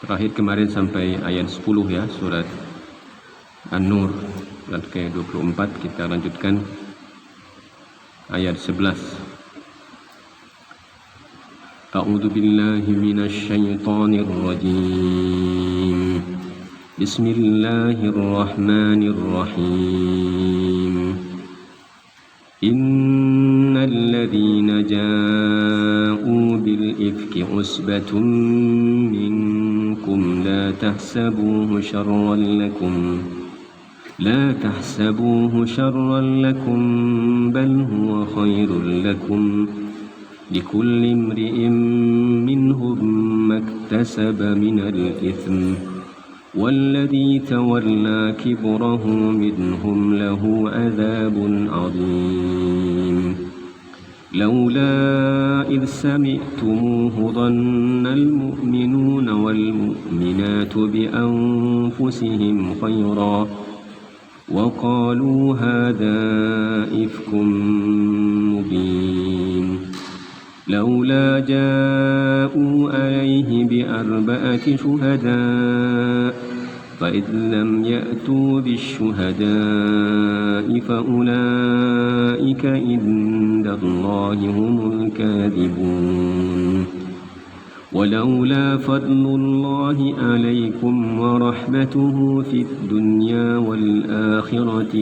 Terakhir kemarin sampai ayat 10 ya, surat An-Nur ayat ke-24. Kita lanjutkan ayat 11. A'udzu billahi minasy syaithanir rajim. Bismillahirrahmanirrahim. Innal ladzina ja'u bil ifki usbatun minkum la tahsabuhu syarran lakum bal huwa khairul lakum likulli imri'in minhum maktasaba minal itsm والذي تولى كبره منهم له عذاب عظيم لولا إذ سمعتموه ظن المؤمنون والمؤمنات بأنفسهم خيرا وقالوا هذا إفك مبين لولا جاءوا عليه بأربعة شهداء فإذ لم يأتوا بالشهداء فأولئك عند الله هم الكاذبون ولولا فضل الله عليكم ورحمته في الدنيا والآخرة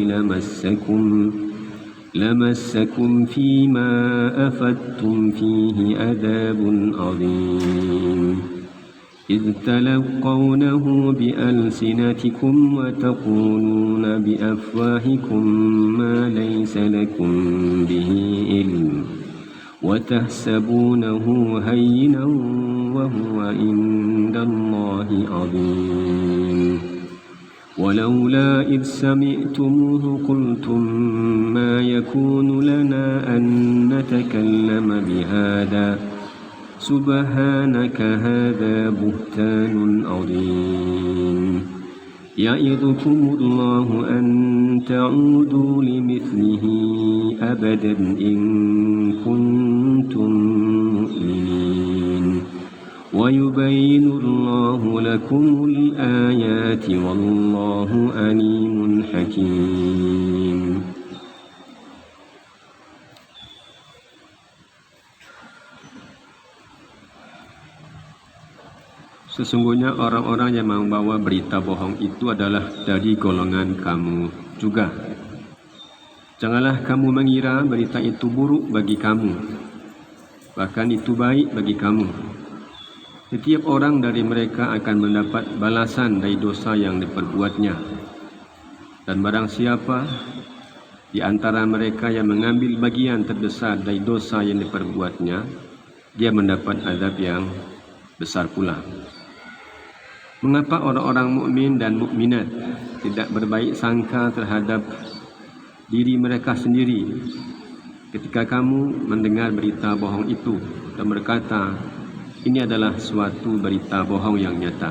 لمسكم فيما أفدتم فيه عذاب عظيم إذ تلقونه بألسنتكم وتقولون بأفواهكم ما ليس لكم به علم وتحسبونه هينا وهو عند الله عظيم ولولا إذ سمعتموه قلتم ما يكون لنا أن نتكلم بهذا سبحانك هذا بهتان عظيم يعظكم الله أن تعودوا لمثله أبدا إن كنتم مؤمنين ويبين الله لكم الآيات والله عليم حكيم. Sesungguhnya orang-orang yang membawa berita bohong itu adalah dari golongan kamu juga. Janganlah kamu mengira berita itu buruk bagi kamu, bahkan itu baik bagi kamu. Setiap orang dari mereka akan mendapat balasan dari dosa yang diperbuatnya. Dan barang siapa di antara mereka yang mengambil bagian terbesar dari dosa yang diperbuatnya, dia mendapat azab yang besar pula. Mengapa orang-orang mukmin dan mukminat tidak berbaik sangka terhadap diri mereka sendiri ketika kamu mendengar berita bohong itu dan berkata, ini adalah suatu berita bohong yang nyata?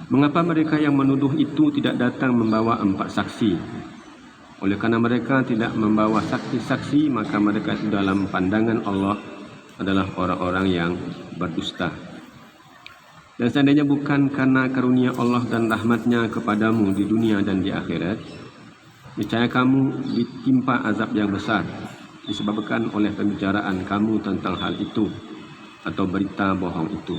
Mengapa mereka yang menuduh itu tidak datang membawa 4 saksi? Oleh karena mereka tidak membawa saksi-saksi, maka mereka itu dalam pandangan Allah adalah orang-orang yang berdusta. Dan seandainya bukan karena karunia Allah dan rahmatnya kepadamu di dunia dan di akhirat, niscaya kamu ditimpa azab yang besar disebabkan oleh pembicaraan kamu tentang hal itu atau berita bohong itu.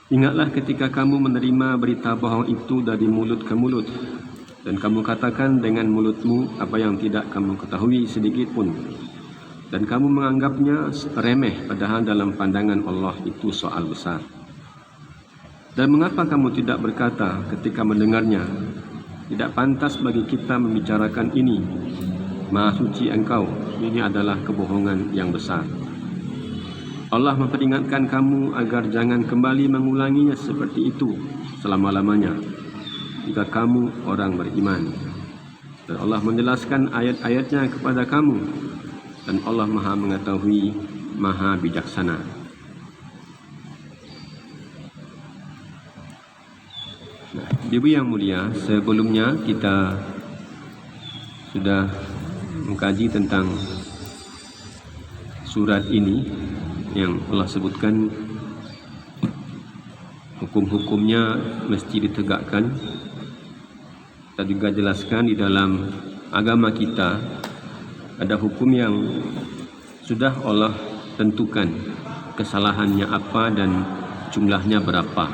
Ingatlah ketika kamu menerima berita bohong itu dari mulut ke mulut, dan kamu katakan dengan mulutmu apa yang tidak kamu ketahui sedikit pun, dan kamu menganggapnya remeh, padahal dalam pandangan Allah itu soal besar. Dan mengapa kamu tidak berkata ketika mendengarnya, tidak pantas bagi kita membicarakan ini, Maha suci Engkau, ini adalah kebohongan yang besar. Allah memperingatkan kamu agar jangan kembali mengulanginya seperti itu selama-lamanya jika kamu orang beriman. Dan Allah menjelaskan ayat-ayatnya kepada kamu, dan Allah Maha mengetahui, Maha bijaksana. Ibu yang mulia, sebelumnya kita sudah mengkaji tentang surat ini yang Allah sebutkan hukum-hukumnya mesti ditegakkan. Kita juga jelaskan di dalam agama kita ada hukum yang sudah Allah tentukan kesalahannya apa dan jumlahnya berapa.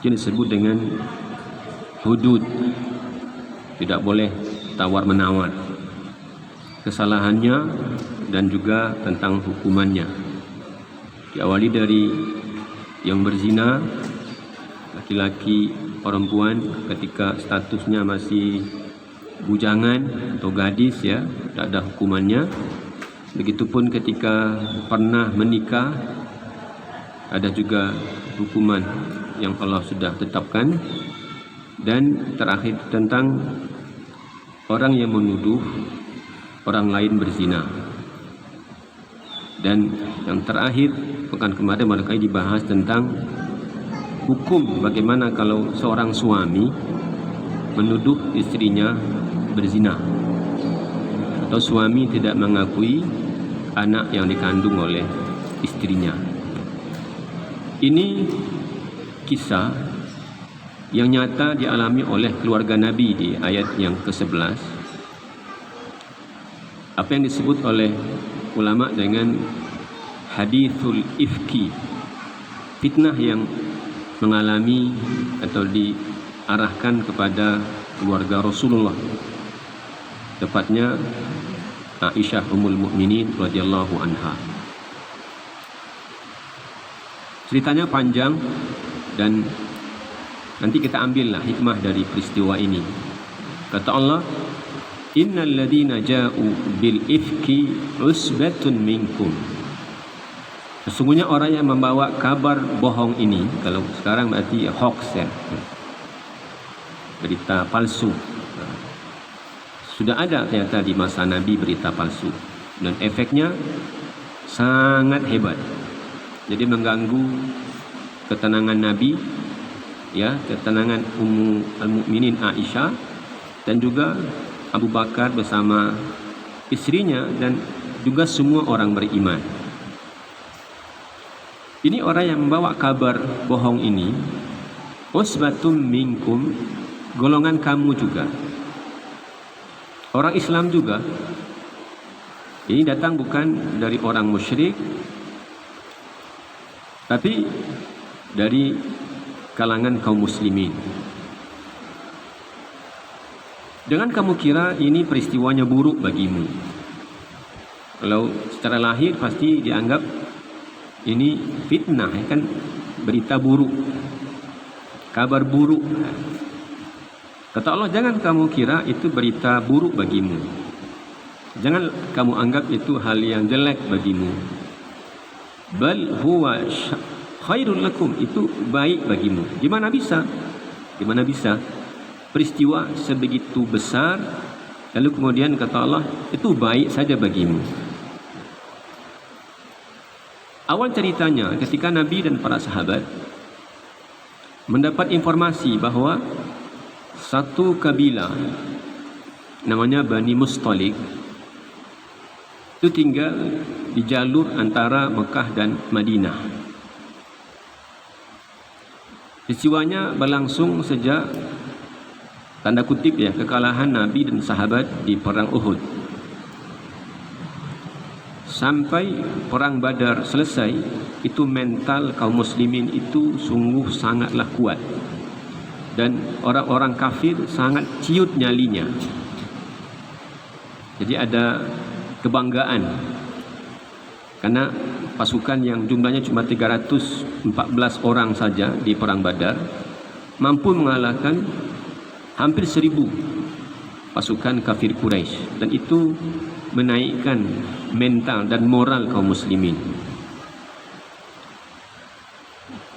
Ini disebut dengan hudud. Tidak boleh tawar-menawar kesalahannya dan juga tentang hukumannya. Diawali dari yang berzina, laki-laki, perempuan ketika statusnya masih bujangan atau gadis, ya, tidak ada hukumannya. Begitupun ketika pernah menikah, ada juga hukuman yang Allah sudah tetapkan. Dan terakhir tentang orang yang menuduh orang lain berzina. Dan yang terakhir pekan kemarin mereka dibahas tentang hukum bagaimana kalau seorang suami menuduh istrinya berzina, atau suami tidak mengakui anak yang dikandung oleh istrinya. Ini kisah yang nyata dialami oleh keluarga Nabi di ayat yang ke-11. Apa yang disebut oleh ulama dengan hadithul ifki, fitnah yang mengalami atau diarahkan kepada keluarga Rasulullah, tepatnya Aisyah Ummul Mukminin radhiyallahu anha. Ceritanya panjang dan nanti kita ambillah hikmah dari peristiwa ini. Kata Allah, innal ladzina ja'u bil ifki usbatun minkum. Sesungguhnya orang yang membawa kabar bohong ini, kalau sekarang berarti hoax, ya, berita palsu. Sudah ada ternyata di masa Nabi berita palsu, dan efeknya sangat hebat. Jadi mengganggu ketenangan Nabi, ya, ketenangan Ummul Mukminin Aisyah, dan juga Abu Bakar bersama istrinya dan juga semua orang beriman. Ini orang yang membawa kabar bohong ini, usbatum minkum, golongan kamu juga, orang Islam juga. Ini datang bukan dari orang musyrik, tapi dari kalangan kaum muslimin. Jangan kamu kira ini peristiwanya buruk bagimu. Kalau secara lahir pasti dianggap ini fitnah, kan, berita buruk, kabar buruk. Kata Allah, jangan kamu kira itu berita buruk bagimu. Jangan kamu anggap itu hal yang jelek bagimu. Bal huwa khairul lakum, itu baik bagimu. Gimana bisa? Gimana bisa? Peristiwa sebegitu besar, lalu kemudian kata Allah, itu baik saja bagimu. Awal ceritanya ketika Nabi dan para sahabat mendapat informasi bahwa satu kabilah namanya Bani Mustalik itu tinggal di jalur antara Mekah dan Madinah. Peristiwanya berlangsung sejak, tanda kutip ya, kekalahan Nabi dan sahabat di perang Uhud sampai perang Badar selesai. Itu mental kaum muslimin itu sungguh sangatlah kuat, dan orang-orang kafir sangat ciut nyalinya. Jadi ada kebanggaan karena pasukan yang jumlahnya cuma 314 orang saja di perang Badar mampu mengalahkan hampir 1000 pasukan kafir Quraisy, dan itu menaikkan mental dan moral kaum muslimin.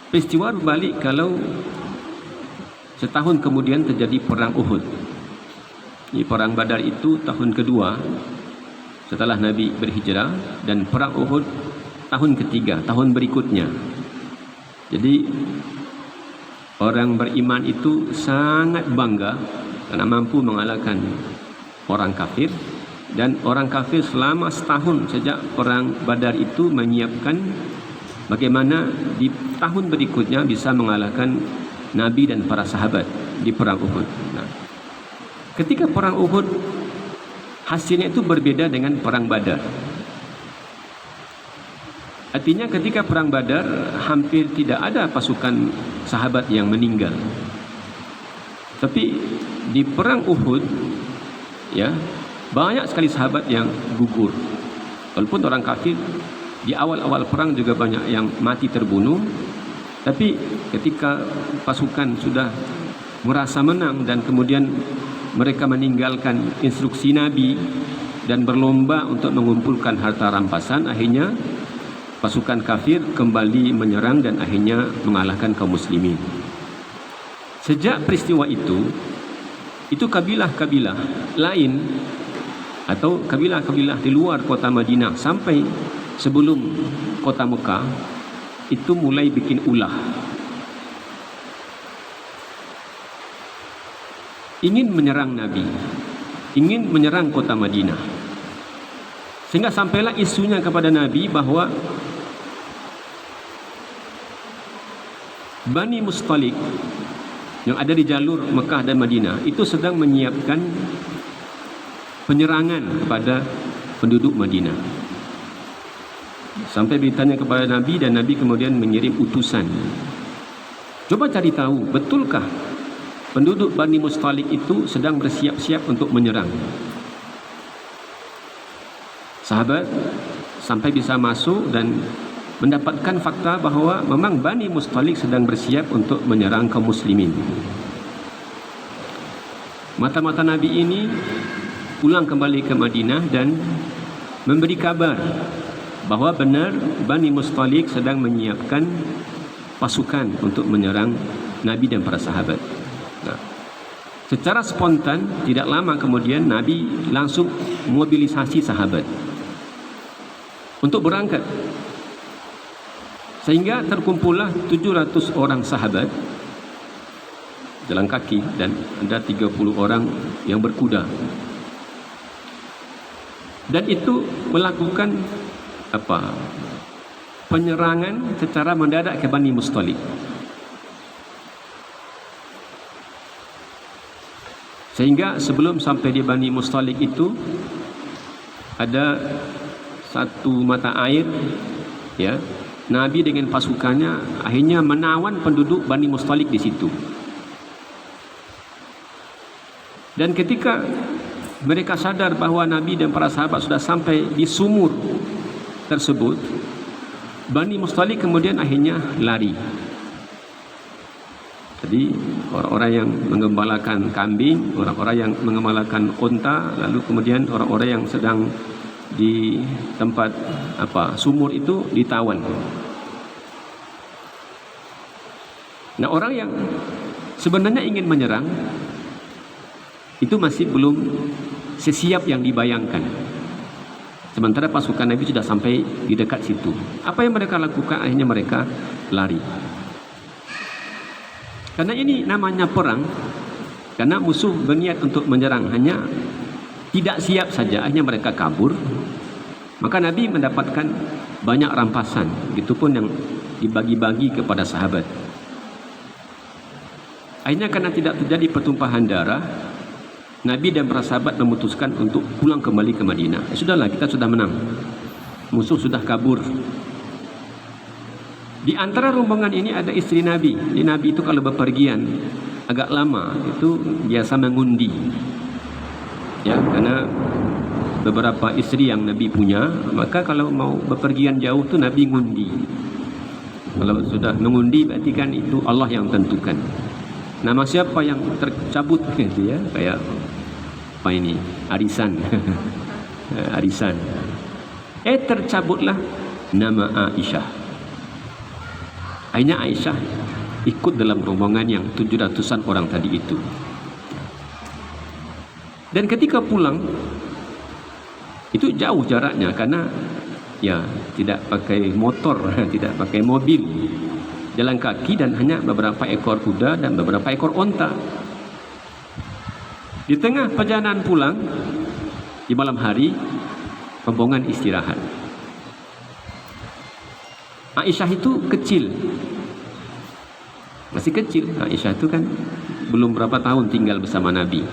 Peristiwa berbalik kalau setahun kemudian terjadi perang Uhud. Di perang Badar itu tahun kedua setelah Nabi berhijrah, dan perang Uhud tahun ketiga, tahun berikutnya. Jadi orang beriman itu sangat bangga karena mampu mengalahkan orang kafir, dan orang kafir selama setahun sejak perang Badar itu menyiapkan bagaimana di tahun berikutnya bisa mengalahkan Nabi dan para sahabat di perang Uhud. Nah, ketika perang Uhud hasilnya itu berbeda dengan perang Badar. Artinya ketika perang Badar hampir tidak ada pasukan sahabat yang meninggal. Tapi di perang Uhud ya, banyak sekali sahabat yang gugur. Walaupun orang kafir di awal-awal perang juga banyak yang mati terbunuh, tapi ketika pasukan sudah merasa menang dan kemudian mereka meninggalkan instruksi Nabi dan berlomba untuk mengumpulkan harta rampasan, akhirnya pasukan kafir kembali menyerang dan akhirnya mengalahkan kaum muslimin. Sejak peristiwa itu kabilah-kabilah lain atau kabilah-kabilah di luar kota Madinah sampai sebelum kota Mekah itu mulai bikin ulah, ingin menyerang Nabi, ingin menyerang kota Madinah, sehingga sampailah isunya kepada Nabi bahwa Bani Mustalik yang ada di jalur Mekah dan Madinah itu sedang menyiapkan penyerangan kepada penduduk Madinah. Sampai beritanya kepada Nabi dan Nabi kemudian mengirim utusan. Coba cari tahu, betulkah penduduk Bani Mustalik itu sedang bersiap-siap untuk menyerang? Sahabat sampai bisa masuk dan mendapatkan fakta bahwa memang Bani Mustalik sedang bersiap untuk menyerang kaum muslimin. Mata-mata Nabi ini pulang kembali ke Madinah dan memberi kabar bahwa benar Bani Mustalik sedang menyiapkan pasukan untuk menyerang Nabi dan para sahabat. Nah, secara spontan tidak lama kemudian Nabi langsung mobilisasi sahabat untuk berangkat, sehingga terkumpullah 700 orang sahabat jalan kaki dan ada 30 orang yang berkuda. Dan itu melakukan penyerangan secara mendadak ke Bani Mustalik. Sehingga sebelum sampai di Bani Mustalik itu ada satu mata air ya, Nabi dengan pasukannya akhirnya menawan penduduk Bani Mustalik di situ. Dan ketika mereka sadar bahwa Nabi dan para sahabat sudah sampai di sumur tersebut, Bani Mustalik kemudian akhirnya lari. Jadi orang-orang yang menggembalakan kambing, orang-orang yang menggembalakan unta, lalu kemudian orang-orang yang sedang di tempat sumur itu ditawan. Nah, orang yang sebenarnya ingin menyerang itu masih belum sesiap yang dibayangkan. Sementara pasukan Nabi sudah sampai di dekat situ. Apa yang mereka lakukan? Akhirnya mereka lari. Karena ini namanya perang. Karena musuh berniat untuk menyerang, hanya tidak siap saja, akhirnya mereka kabur. Maka Nabi mendapatkan banyak rampasan, itu pun yang dibagi-bagi kepada sahabat. Akhirnya karena tidak terjadi pertumpahan darah, Nabi dan para sahabat memutuskan untuk pulang kembali ke Madinah. Sudahlah, kita sudah menang, musuh sudah kabur. Di antara rombongan ini ada istri Nabi. Jadi Nabi itu kalau bepergian agak lama itu biasa mengundi. Ya, karena beberapa istri yang Nabi punya, maka kalau mau bepergian jauh tu Nabi ngundi. Kalau sudah mengundi berarti kan itu Allah yang tentukan. Nama siapa yang tercabut gitu ya, kayak apa ini? Arisan. Arisan. Tercabutlah nama Aisyah. Akhirnya Aisyah ikut dalam rombongan yang 700-an orang tadi itu. Dan ketika pulang itu jauh jaraknya karena ya tidak pakai motor, tidak pakai mobil, jalan kaki dan hanya beberapa ekor kuda dan beberapa ekor onta. Di tengah perjalanan pulang di malam hari, rombongan istirahat. Aisyah itu kecil, masih kecil. Aisyah itu kan belum berapa tahun tinggal bersama Nabi,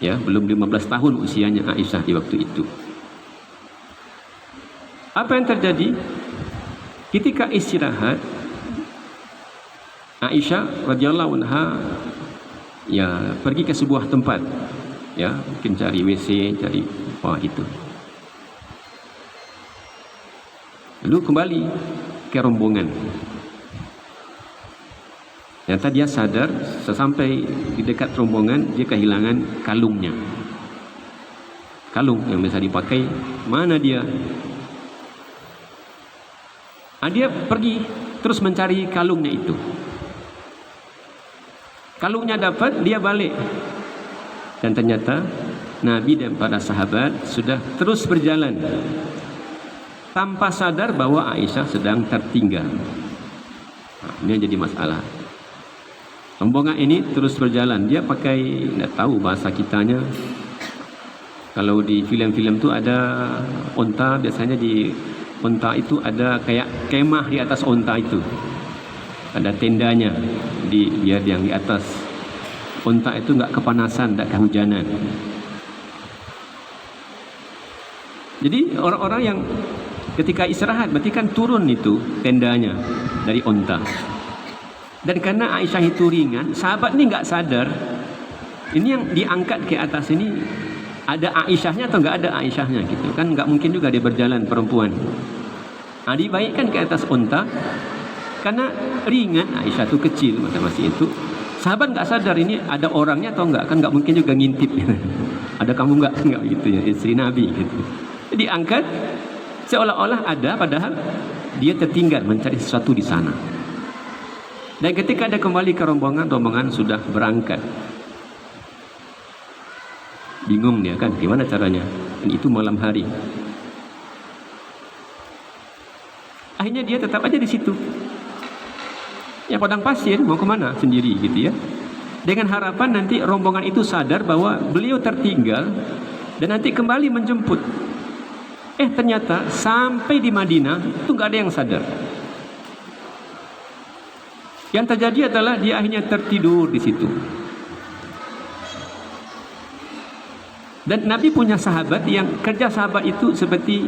ya, belum 15 tahun usianya Aisyah di waktu itu. Apa yang terjadi? Ketika istirahat, Aisyah radhiyallahu anha ya pergi ke sebuah tempat, ya, mungkin cari WC, cari apa itu. Lalu kembali ke rombongan. Ternyata dia sadar sesampai di dekat rombongan dia kehilangan kalungnya. Kalung yang biasa dipakai, mana dia? Dia pergi terus mencari kalungnya itu. Kalungnya dapat, dia balik. Dan ternyata Nabi dan para sahabat sudah terus berjalan tanpa sadar bahwa Aisyah sedang tertinggal. Ini yang jadi masalah. Rombongan ini terus berjalan. Dia pakai, tidak tahu bahasa kitanya. Kalau di film-film tu ada onta, biasanya di onta itu ada kayak kemah di atas onta itu. Ada tendanya, biar yang di atas onta itu nggak kepanasan, nggak kehujanan. Jadi orang-orang yang ketika istirahat berarti kan turun itu tendanya dari onta. Dan karena Aisyah itu ringan, sahabat ini nggak sadar. Ini yang diangkat ke atas ini ada Aisyahnya atau nggak ada Aisyahnya gitu kan, nggak mungkin juga dia berjalan perempuan. Dibaikkan ke atas onta karena ringan. Aisyah itu kecil masih itu. Sahabat nggak sadar ini ada orangnya atau nggak, kan nggak mungkin juga ngintip. Ada kamu nggak gitu ya, istri Nabi gitu. Jadi angkat seolah-olah ada, padahal dia tertinggal mencari sesuatu di sana. Dan ketika ada kembali ke rombongan sudah berangkat. Bingung dia kan, gimana caranya? Dan itu malam hari. Akhirnya dia tetap aja di situ. Ya, padang pasir, mau kemana sendiri gitu ya. Dengan harapan nanti rombongan itu sadar bahwa beliau tertinggal dan nanti kembali menjemput. Ternyata sampai di Madinah itu nggak ada yang sadar. Yang terjadi adalah dia akhirnya tertidur di situ. Dan Nabi punya sahabat yang kerja sahabat itu seperti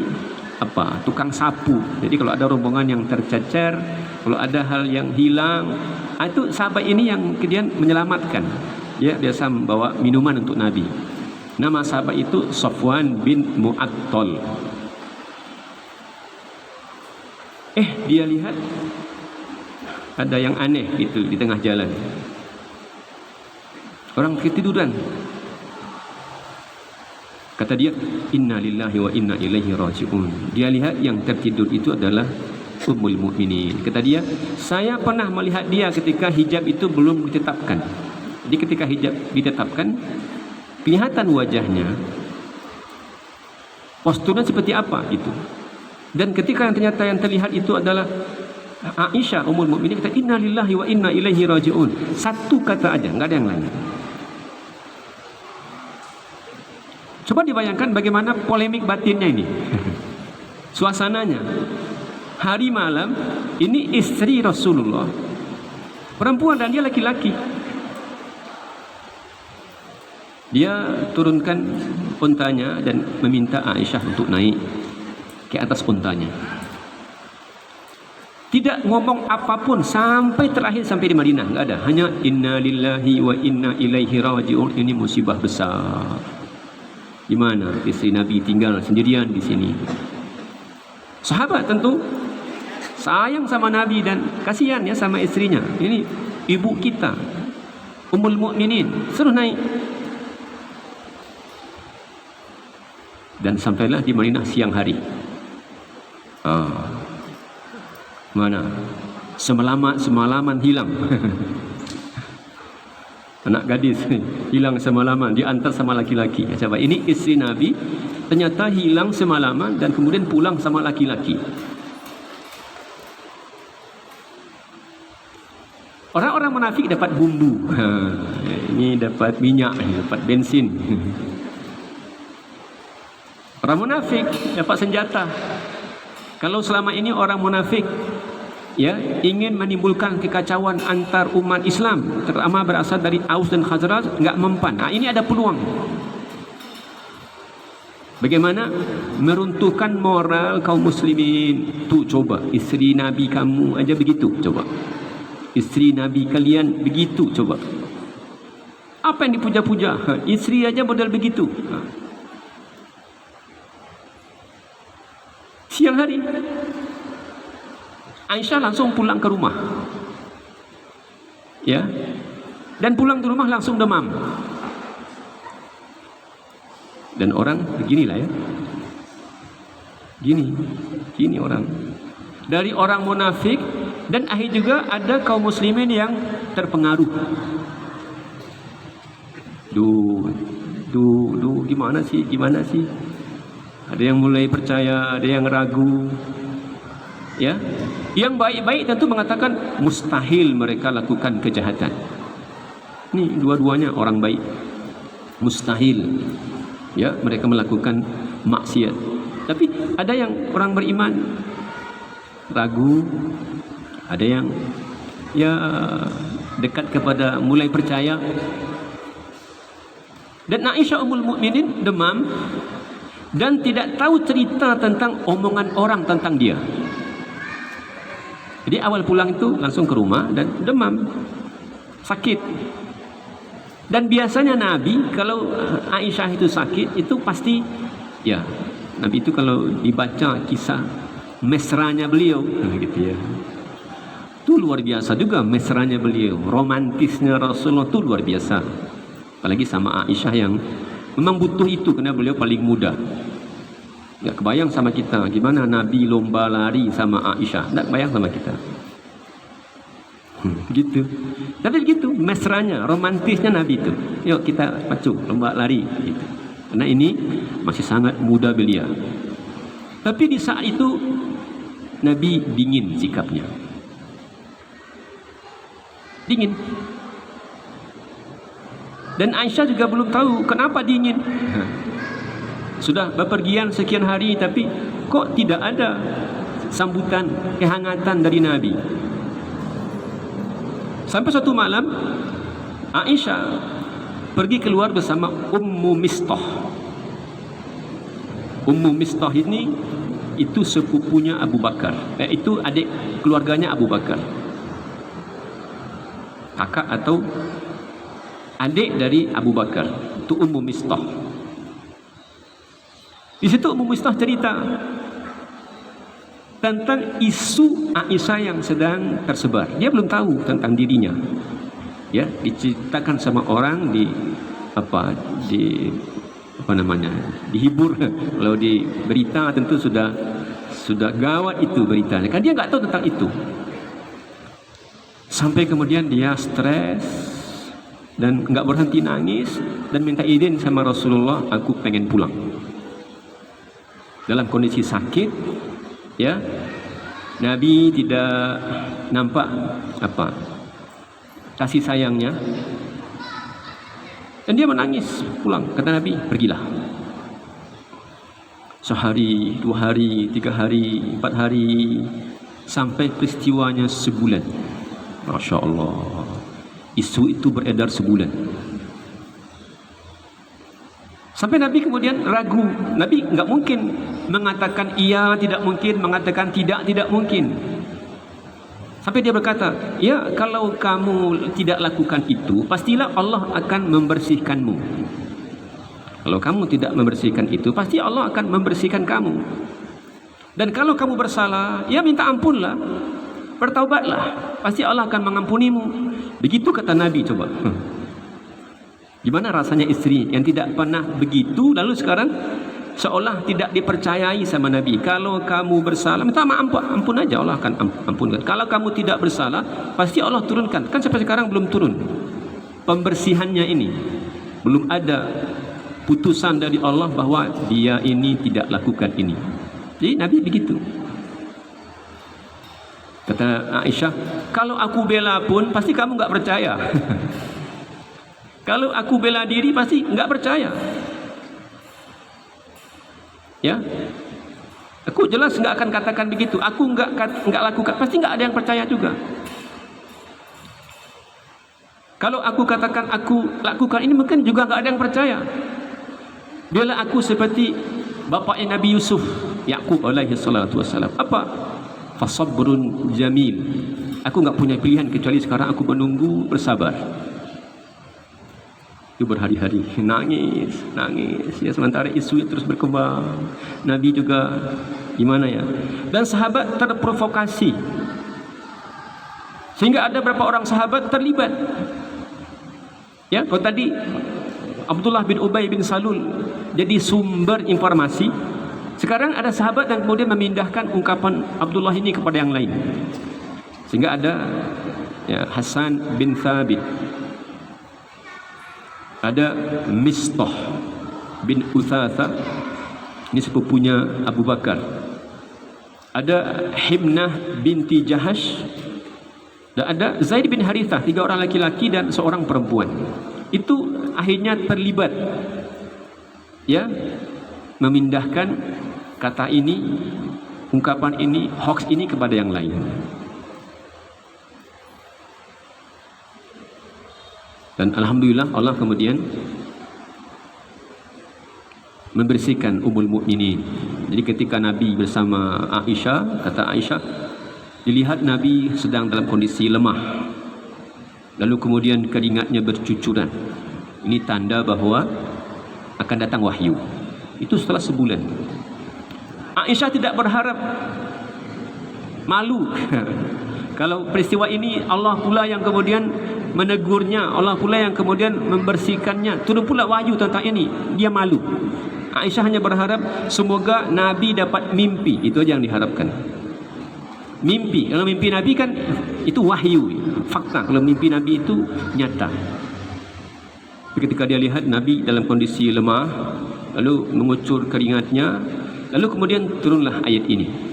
apa? Tukang sapu. Jadi kalau ada rombongan yang tercecer, kalau ada hal yang hilang, itu sahabat ini yang kemudian menyelamatkan. Dia biasa membawa minuman untuk Nabi. Nama sahabat itu Safwan bin Mu'attal. Dia lihat ada yang aneh itu di tengah jalan. Orang ketiduran. Kata dia, inna lillahi wa inna ilaihi raji'un. Dia lihat yang tertidur itu adalah Ummul Mukminin. Kata dia, saya pernah melihat dia ketika hijab itu belum ditetapkan. Jadi ketika hijab ditetapkan, kelihatan wajahnya, posturnya seperti apa itu. Dan ketika yang ternyata yang terlihat itu adalah Aisyah Ummul Mukminin, kata inna lillahi wa inna ilaihi raji'un. Satu kata aja, nggak ada yang lain. Coba dibayangkan bagaimana polemik batinnya ini. Suasananya. Hari malam, ini istri Rasulullah, perempuan dan dia laki-laki. Dia turunkan untanya dan meminta Aisyah untuk naik ke atas untanya. Tidak ngomong apapun sampai terakhir, sampai di Madinah, nggak ada. Hanya inna lillahi wa inna ilaihi raji'un. Ini musibah besar. Di mana istri Nabi tinggal sendirian di sini. Sahabat tentu sayang sama Nabi dan kasihan ya sama istrinya. Ini ibu kita, Ummul Mukminin, suruh naik. Dan sampailah di Madinah siang hari. Mana? Semalaman hilang. Anak gadis hilang semalaman, diantar sama laki-laki. Coba, ini istri Nabi ternyata hilang semalaman dan kemudian pulang sama laki-laki. Orang-orang munafik dapat bumbu. Ini dapat minyak, dapat bensin. Orang munafik dapat senjata. Kalau selama ini orang munafik ya ingin menimbulkan kekacauan antar umat Islam, terutama berasal dari Aus dan Khazraj, enggak mempan. Nah, ini ada peluang. Bagaimana meruntuhkan moral kaum muslimin? Tu coba, isteri Nabi kamu aja begitu, coba. Isteri Nabi kalian begitu, coba. Apa yang dipuja-puja? Isteri aja model begitu. Siang hari Aisyah langsung pulang ke rumah, ya, dan pulang ke rumah langsung demam. Dan orang beginilah ya, gini orang, dari orang munafik, dan akhir juga ada kaum muslimin yang terpengaruh. Gimana sih? Ada yang mulai percaya, ada yang ragu. Ya, yang baik-baik tentu mengatakan mustahil mereka lakukan kejahatan. Ini dua-duanya orang baik. Mustahil ya mereka melakukan maksiat. Tapi ada yang orang beriman ragu, ada yang ya dekat kepada mulai percaya. Dan Aisyah Ummul Mukminin demam dan tidak tahu cerita tentang omongan orang tentang dia. Jadi awal pulang itu langsung ke rumah dan demam, sakit. Dan biasanya Nabi kalau Aisyah itu sakit itu pasti ya, Nabi itu kalau dibaca kisah mesranya beliau gitu ya, itu luar biasa juga mesranya beliau, romantisnya Rasulullah itu luar biasa. Apalagi sama Aisyah yang memang butuh itu karena beliau paling muda. Nggak kebayang sama kita gimana Nabi lomba lari sama Aisyah, nggak kebayang sama kita. Gitu. Tapi begitu mesranya, romantisnya Nabi itu. Yuk kita pacu lomba lari gitu. Karena ini masih sangat muda beliau. Tapi di saat itu Nabi dingin sikapnya. Dingin. Dan Aisyah juga belum tahu kenapa dingin. Sudah bepergian sekian hari tapi kok tidak ada sambutan kehangatan dari Nabi. Sampai suatu malam Aisyah pergi keluar bersama Ummu Mistah. Ummu Mistah ini itu sepupunya Abu Bakar. Itu adik keluarganya Abu Bakar. Kakak atau adik dari Abu Bakar. Itu Ummu Mistah. Di situ Ummu Mistah cerita tentang isu Aisyah yang sedang tersebar. Dia belum tahu tentang dirinya. Ya, diceritakan sama orang dihibur. Kalau di berita tentu sudah gawat itu beritanya. Kan dia nggak tahu tentang itu. Sampai kemudian dia stres dan nggak berhenti nangis dan minta izin sama Rasulullah, aku pengen pulang. Dalam kondisi sakit, ya, Nabi tidak nampak kasih sayangnya, dan dia menangis pulang. Kata Nabi, pergilah. Sehari, 2 hari, 3 hari, 4 hari, sampai peristiwanya sebulan. Masya Allah, isu itu beredar sebulan. Sampai Nabi kemudian ragu. Nabi nggak mungkin mengatakan iya, tidak mungkin mengatakan tidak mungkin. Sampai dia berkata, ya kalau kamu tidak lakukan itu, pastilah Allah akan membersihkanmu. Kalau kamu tidak membersihkan itu, pasti Allah akan membersihkan kamu. Dan kalau kamu bersalah, ya minta ampunlah, bertaubatlah, pasti Allah akan mengampunimu. Begitu kata Nabi. Coba gimana rasanya istri yang tidak pernah begitu, lalu sekarang seolah tidak dipercayai sama Nabi. Kalau kamu bersalah, minta maaf, ampun aja, Allah akan ampunkan. Kalau kamu tidak bersalah, pasti Allah turunkan. Kan sampai sekarang belum turun pembersihannya ini, belum ada putusan dari Allah bahwa dia ini tidak lakukan ini. Jadi Nabi begitu. Kata Aisyah, kalau aku bela pun pasti kamu nggak percaya. Kalau aku bela diri pasti nggak percaya. Ya, Aku jelas enggak akan katakan begitu. Aku enggak lakukan, pasti enggak ada yang percaya juga. Kalau aku katakan aku lakukan ini, mungkin juga enggak ada yang percaya. Biarlah aku seperti bapaknya Nabi Yusuf, Yakub alaihi salatu wassalam. Apa? Fasabrun jamil. Aku enggak punya pilihan kecuali sekarang aku menunggu, bersabar. Itu berhari-hari nangis ya, sementara isu terus berkembang. Nabi juga gimana ya, dan sahabat terprovokasi sehingga ada beberapa orang sahabat terlibat ya. Kalau tadi Abdullah bin Ubay bin Salul jadi sumber informasi, sekarang ada sahabat yang kemudian memindahkan ungkapan Abdullah ini kepada yang lain, sehingga ada ya, Hasan bin Thabit, ada Mistah bin Uthatha, ini sepupunya Abu Bakar, ada Himnah binti Jahash, dan ada Zaid bin Harithah, 3 orang laki-laki dan seorang perempuan. Itu akhirnya terlibat ya, memindahkan kata ini, ungkapan ini, hoax ini kepada yang lain. Dan alhamdulillah Allah kemudian membersihkan Ummul Mukminin. Jadi ketika Nabi bersama Aisyah, kata Aisyah, dilihat Nabi sedang dalam kondisi lemah, lalu kemudian keringatnya bercucuran. Ini tanda bahawa akan datang wahyu. Itu setelah sebulan. Aisyah tidak berharap, malu kalau peristiwa ini Allah pula yang kemudian menegurnya, Allah pula yang kemudian membersihkannya, turun pula wahyu tentang ini. Dia malu. Aisyah hanya berharap semoga Nabi dapat mimpi. Itu aja yang diharapkan. Mimpi. Kalau mimpi Nabi kan itu wahyu, fakta. Kalau mimpi Nabi itu nyata. Ketika dia lihat Nabi dalam kondisi lemah, lalu mengucur keringatnya, lalu kemudian turunlah ayat ini.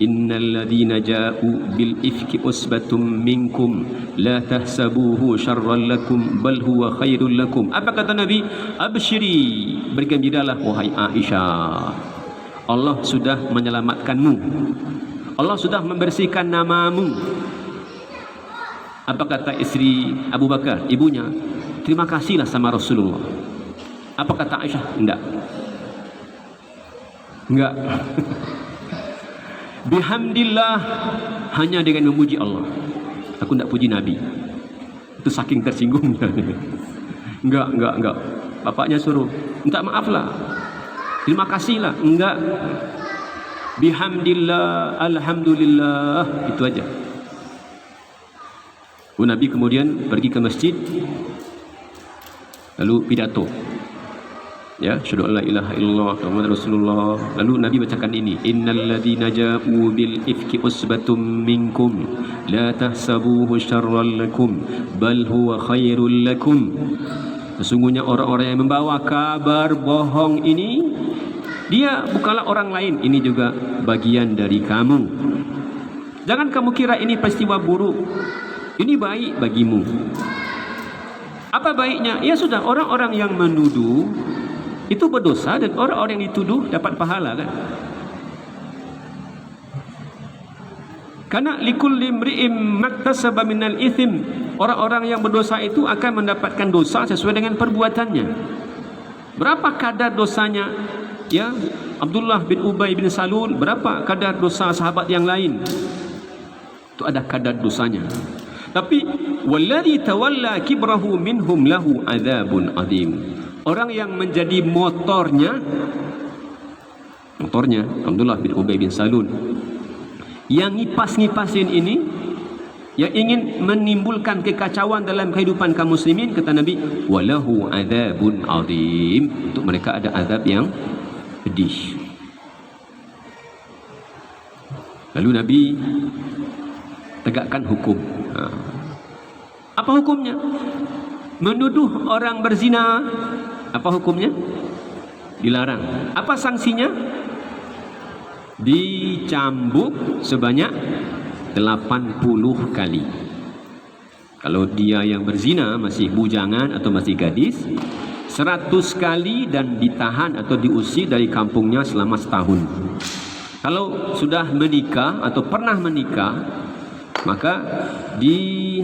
Innal ladzina ja'u bil ifki usbatum minkum la tahsabuhu syarran lakum bal huwa khairul lakum. Apa kata Nabi? Absyiri, bergembiralah wahai Aisyah, Allah sudah menyelamatkanmu, Allah sudah membersihkan namamu. Apa kata isteri Abu Bakar, ibunya? Terima kasihlah sama Rasulullah. Apa kata Aisyah? Enggak. Bihamdillah, hanya dengan memuji Allah. Aku tidak puji Nabi. Itu saking tersinggungnya. Enggak. Bapaknya suruh minta maaf lah, terima kasih lah. Enggak. Bihamdillah, alhamdulillah, itu aja. Nabi kemudian pergi ke masjid, lalu pidato. Ya, syahadu an la ilaha illallah Muhammadur Rasulullah. Lalu Nabi bacakan ini, innal ladzina ja'u bil ifki usbatum minkum la tahsabuhu syarran lakum bal huwa khairul lakum. Sesungguhnya orang-orang yang membawa kabar bohong ini, dia bukanlah orang lain, ini juga bagian dari kamu. Jangan kamu kira ini peristiwa buruk, ini baik bagimu. Apa baiknya? Ya sudah, orang-orang yang menuduh itu berdosa dan orang-orang yang dituduh dapat pahala kan? Karena likulli imri'in maktasaba minal itsm, orang-orang yang berdosa itu akan mendapatkan dosa sesuai dengan perbuatannya. Berapa kadar dosanya? Ya, Abdullah bin Ubay bin Salul, berapa kadar dosa sahabat yang lain? Itu ada kadar dosanya. Tapi walladzi tawalla kibrahu minhum lahu adzabun adzim. Orang yang menjadi motornya Abdullah bin Ubay bin Salul, yang ngipas-ngipasin ini, yang ingin menimbulkan kekacauan dalam kehidupan kaum muslimin, kata Nabi, walahu adzabun adzim, untuk mereka ada azab yang pedih. Lalu Nabi tegakkan hukum. Apa hukumnya? Menuduh orang berzina, apa hukumnya? Dilarang. Apa sanksinya? Dicambuk sebanyak 80 kali. Kalau dia yang berzina masih bujangan atau masih gadis, 100 kali, dan ditahan atau diusir dari kampungnya selama setahun. Kalau sudah menikah atau pernah menikah, maka dirajam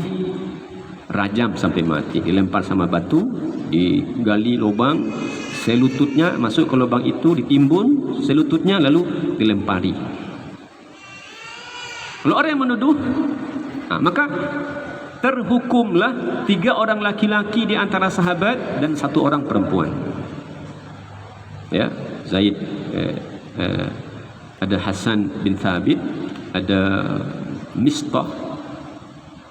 sampai mati, dilempar sama batu, digali lubang, selututnya masuk ke lubang itu, ditimbun selututnya lalu dilempari. Kalau orang yang menuduh, maka terhukumlah 3 orang laki-laki di antara sahabat dan 1 orang perempuan. Ya, Zaid, ada Hasan bin Thabit, ada Mistah,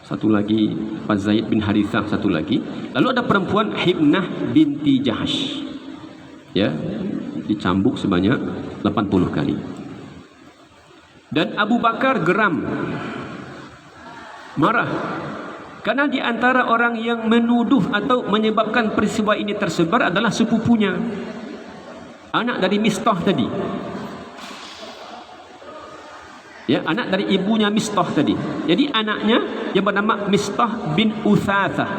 satu lagi Pak Zaid bin Harithah, satu lagi. Lalu ada perempuan Hibnah binti Jahash, ya, dicambuk sebanyak 80 kali. Dan Abu Bakar geram, marah, karena di antara orang yang menuduh atau menyebabkan peristiwa ini tersebar adalah sepupunya, anak dari Mistah tadi. Ya, anak dari ibunya Mistah tadi. Jadi anaknya yang bernama Mistah bin Uthathah.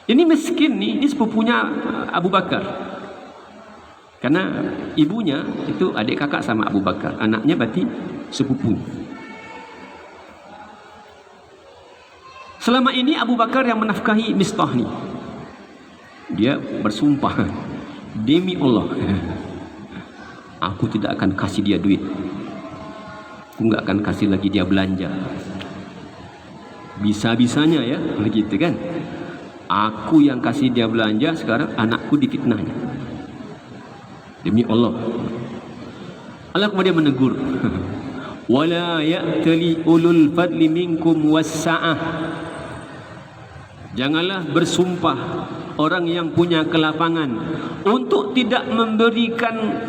Ini miskin nih, ini sepupunya Abu Bakar. Karena ibunya itu adik kakak sama Abu Bakar, anaknya berarti sepupu. Selama ini Abu Bakar yang menafkahi Mistah nih. Dia bersumpah, demi Allah, aku tidak akan kasih dia duit. Aku nggak akan kasih lagi dia belanja. Bisa-bisanya ya, begitu kan? Aku yang kasih dia belanja, sekarang anakku difitnahnya. Demi Allah. Allah kemudian menegur. Wala ya'tali ulul fadli minkum wassa'ah. Janganlah bersumpah orang yang punya kelapangan untuk tidak memberikan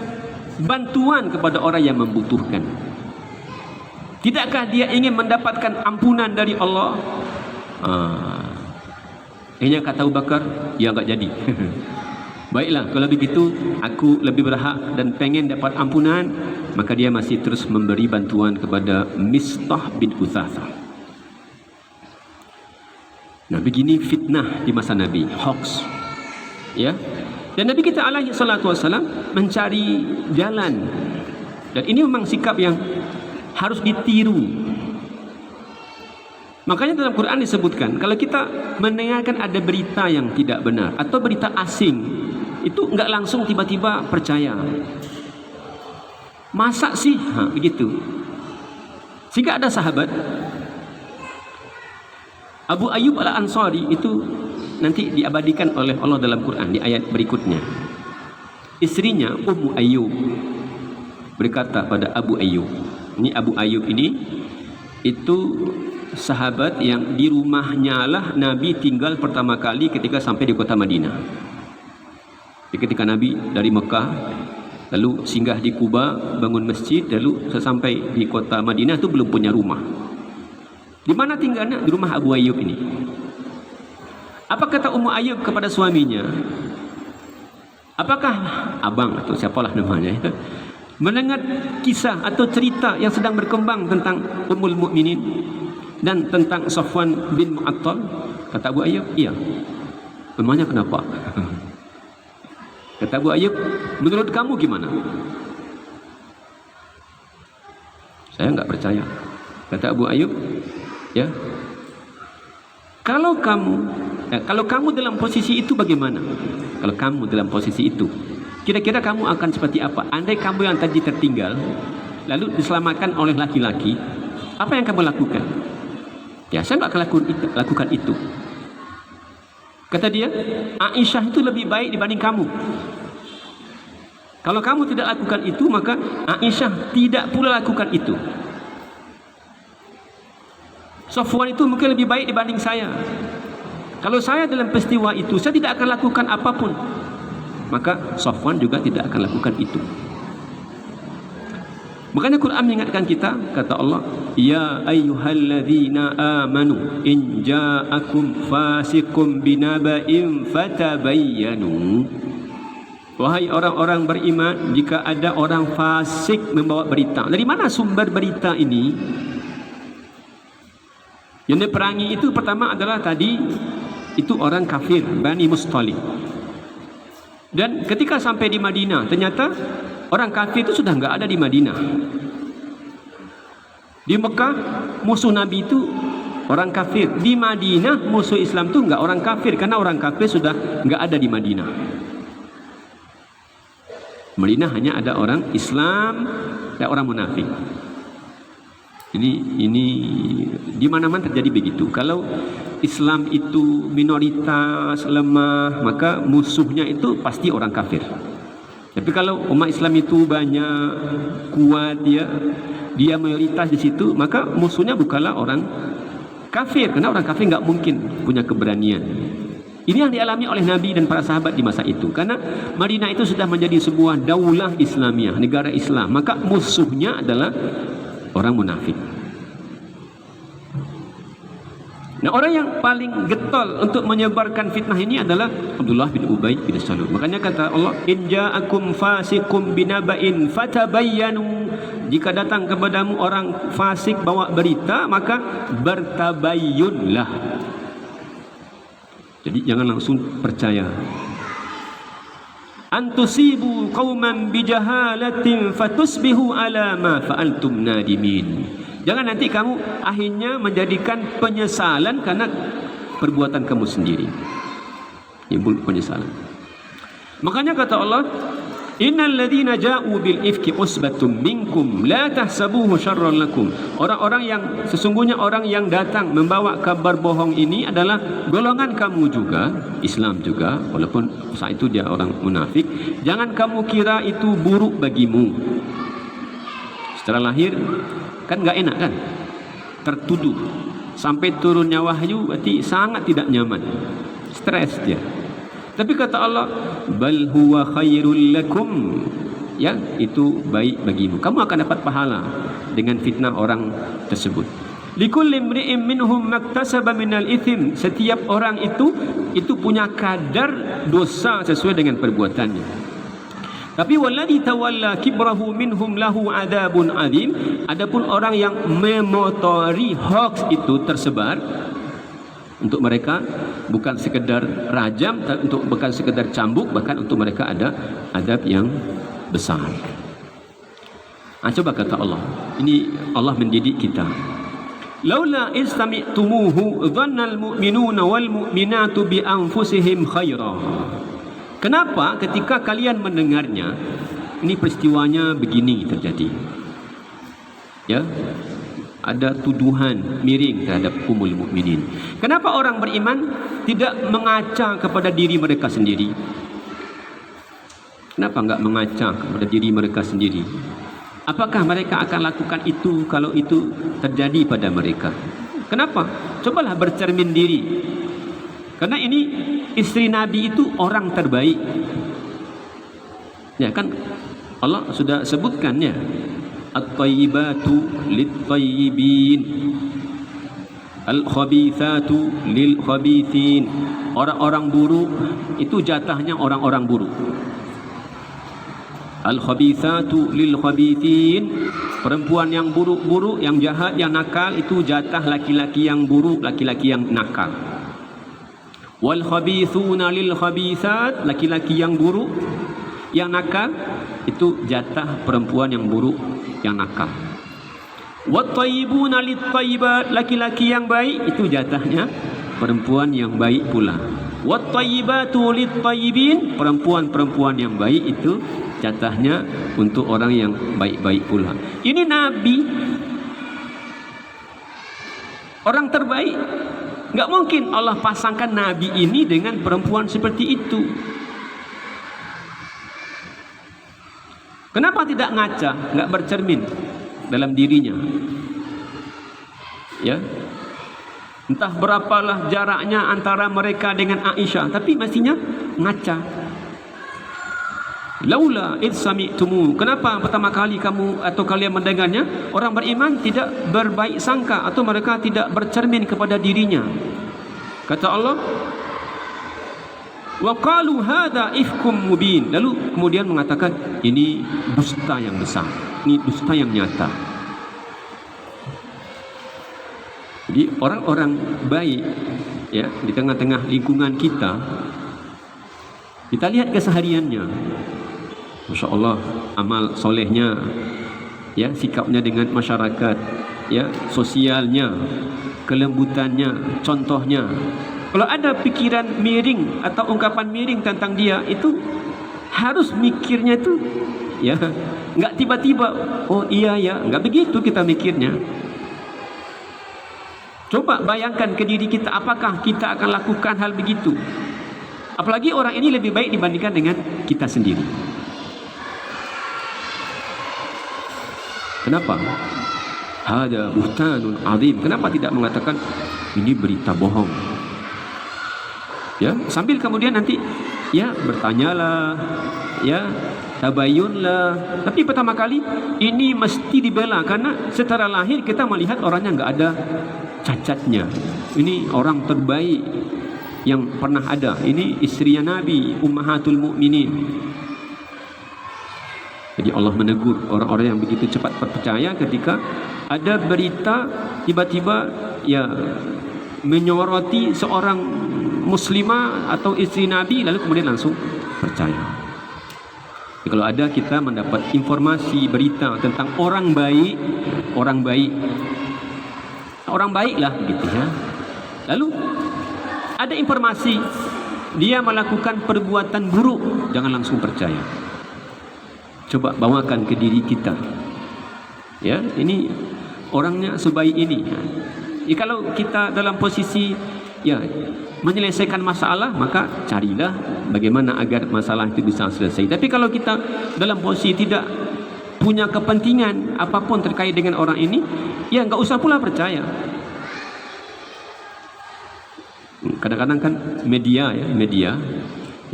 bantuan kepada orang yang membutuhkan. Tidakkah dia ingin mendapatkan ampunan dari Allah? Ini kata Abu Bakar, ya enggak jadi. Baiklah, kalau begitu aku lebih berhak dan pengen dapat ampunan. Maka dia masih terus memberi bantuan kepada Mistah bin Uthathah. Nah, begini fitnah di masa Nabi, hoax. Ya. Dan Nabi kita alaihi salatu wasallam mencari jalan. Dan ini memang sikap yang harus ditiru. Makanya dalam Quran disebutkan, kalau kita mendengarkan ada berita yang tidak benar atau berita asing, itu enggak langsung tiba-tiba percaya. Masa sih? Begitu. Sehingga ada sahabat Abu Ayyub al-Ansari, itu nanti diabadikan oleh Allah dalam Quran di ayat berikutnya. Istrinya Ummu Ayyub berkata pada Abu Ayyub, ini Abu Ayyub ini itu sahabat yang di rumahnya lah Nabi tinggal pertama kali ketika sampai di kota Madinah. Ketika Nabi dari Mekah lalu singgah di Kuba, bangun masjid, lalu sesampai di kota Madinah itu belum punya rumah. Di mana tinggalnya? Di rumah Abu Ayyub ini. Apa kata Ummu Ayyub kepada suaminya? Apakah abang atau siapalah namanya itu mendengar kisah atau cerita yang sedang berkembang tentang Ummul Mukminin dan tentang Safwan bin Mu'attal? Kata Abu Ayyub, iya. Memangnya kenapa? Kata Abu Ayyub, menurut kamu gimana? Saya enggak percaya. Kata Abu Ayyub, ya, kalau kamu dalam posisi itu bagaimana? Kalau kamu dalam posisi itu, kira-kira kamu akan seperti apa? Andai kamu yang tadi tertinggal lalu diselamatkan oleh laki-laki, apa yang kamu lakukan? Ya, saya enggak akan lakukan itu. Kata dia, Aisyah itu lebih baik dibanding kamu. Kalau kamu tidak lakukan itu, maka Aisyah tidak pula lakukan itu. Safwan itu mungkin lebih baik dibanding saya. Kalau saya dalam peristiwa itu, saya tidak akan lakukan apapun, maka Safwan juga tidak akan lakukan itu. Makanya Quran mengingatkan kita, kata Allah, ya ayyuhalladzina amanu in ja'akum fasiqun binaba'in fatabayyanu. Wahai orang-orang beriman, jika ada orang fasik membawa berita. Dari mana sumber berita ini? Yang diperangi itu pertama adalah tadi itu orang kafir, Bani Mustalik. Dan ketika sampai di Madinah, ternyata orang kafir itu sudah enggak ada di Madinah. Di Mekah musuh Nabi itu orang kafir. Di Madinah musuh Islam itu enggak orang kafir, karena orang kafir sudah enggak ada di Madinah. Madinah hanya ada orang Islam dan orang munafik. Ini di mana-mana terjadi begitu. Kalau Islam itu minoritas, lemah, maka musuhnya itu pasti orang kafir. Tapi kalau umat Islam itu banyak, kuat, dia mayoritas di situ, maka musuhnya bukanlah orang kafir, karena orang kafir nggak mungkin punya keberanian. Ini yang dialami oleh Nabi dan para sahabat di masa itu, karena Madinah itu sudah menjadi sebuah daulah Islamiyah, negara Islam, maka musuhnya adalah orang munafik. Nah, orang yang paling getol untuk menyebarkan fitnah ini adalah Abdullah bin Ubay bin Salul. Makanya kata Allah, in ja'akum fasiqum binaba'in fatabayyanu. Jika datang kepadamu orang fasik bawa berita, maka bertabayyunlah. Jadi jangan langsung percaya. Antusibu qauman bijahalatin fatusbihu ala ma fa'altum nadimin. Jangan nanti kamu akhirnya menjadikan penyesalan karena perbuatan kamu sendiri. Timbul penyesalan. Makanya kata Allah, innal ladzina ja'u bil ifki usbatum minkum la tahsabuhu syarran lakum. Orang-orang yang sesungguhnya orang yang datang membawa kabar bohong ini adalah golongan kamu juga, Islam juga, walaupun saat itu dia orang munafik. Jangan kamu kira itu buruk bagimu. Secara lahir kan enggak enak kan? Tertuduh. Sampai turunnya wahyu berarti sangat tidak nyaman. Stres dia. Tapi kata Allah, bal huwa khairul lakum. Ya, itu baik bagimu. Kamu akan dapat pahala dengan fitnah orang tersebut. Likulli imri'in minhum maktasaba minal ithim. Setiap orang itu punya kadar dosa sesuai dengan perbuatannya. Tapi walladzi tawalla kibrahu minhum lahu adzabun adzim. Adapun orang yang memotori hoax itu tersebar, untuk mereka bukan sekedar rajam, bukan sekedar cambuk, bahkan untuk mereka ada adab yang besar. Coba kata Allah, ini Allah mendidik kita. Laula istami'tumuhu dhannal mu'minuna wal mu'minatu bi anfusihim khaira. Kenapa ketika kalian mendengarnya, ini peristiwanya begini terjadi, ya, ada tuduhan miring terhadap umul mukminin. Kenapa orang beriman tidak mengaca kepada diri mereka sendiri? Kenapa enggak mengaca kepada diri mereka sendiri? Apakah mereka akan lakukan itu kalau itu terjadi pada mereka? Kenapa? Cobalah bercermin diri. Karena ini istri Nabi itu orang terbaik. Ya kan Allah sudah sebutkannya. At-tayyibatu lit-tayyibin, al-khabithatu lil-khabithin. Orang-orang buruk itu jatahnya orang-orang buruk. Al-khabithatu lil-khabithin. Perempuan yang buruk-buruk, yang jahat, yang nakal itu jatah laki-laki yang buruk, laki-laki yang nakal. Wal-khabithuna lil-khabithat. Laki-laki yang buruk, yang nakal itu jatah perempuan yang buruk, yang nakal. Wat-tayyibuna lit-tayyibat. Laki-laki yang baik itu jatahnya perempuan yang baik pula. Wat-tayyibatu lit-tayyibin. Perempuan-perempuan yang baik itu jatahnya untuk orang yang baik-baik pula. Ini Nabi, orang terbaik. Enggak mungkin Allah pasangkan Nabi ini dengan perempuan seperti itu. Kenapa tidak ngaca, enggak bercermin dalam dirinya? Ya. Entah berapalah jaraknya antara mereka dengan Aisyah, tapi mestinya ngaca. Laula id sami'tumu. Kenapa pertama kali kamu atau kalian mendengarnya? Orang beriman tidak berbaik sangka atau mereka tidak bercermin kepada dirinya. Kata Allah, wa qalu hadza ifkum mubin. Lalu kemudian mengatakan ini dusta yang besar, ini dusta yang nyata. Jadi orang-orang baik, ya, di tengah-tengah lingkungan kita lihat kesehariannya. Masya Allah, amal solehnya, ya, sikapnya dengan masyarakat, ya, sosialnya, kelembutannya, contohnya. Kalau ada pikiran miring atau ungkapan miring tentang dia, itu harus mikirnya itu, ya, nggak tiba-tiba, oh iya ya, nggak begitu kita mikirnya. Coba bayangkan ke diri kita, apakah kita akan lakukan hal begitu? Apalagi orang ini lebih baik dibandingkan dengan kita sendiri. Kenapa? Hada buhtanun azim. Kenapa tidak mengatakan ini berita bohong? Ya, sambil kemudian nanti, ya, bertanyalah, ya, tabayunlah. Tapi pertama kali ini mesti dibela, karena secara lahir kita melihat orangnya nggak ada cacatnya. Ini orang terbaik yang pernah ada. Ini istrinya Nabi, Ummahatul Mukminin. Jadi Allah menegur orang-orang yang begitu cepat percaya ketika ada berita tiba-tiba, ya, menyoroti seorang muslimah atau istri Nabi, lalu kemudian langsung percaya. Jadi kalau ada kita mendapat informasi berita tentang orang baik, orang baiklah gitu, ya. Lalu ada informasi dia melakukan perbuatan buruk, jangan langsung percaya. Coba bawakan ke diri kita, ya, ini orangnya sebaik ini. Ya, kalau kita dalam posisi, ya, menyelesaikan masalah, maka carilah bagaimana agar masalah itu bisa selesai. Tapi kalau kita dalam posisi tidak punya kepentingan apapun terkait dengan orang ini, ya nggak usah pula percaya. Kadang-kadang kan media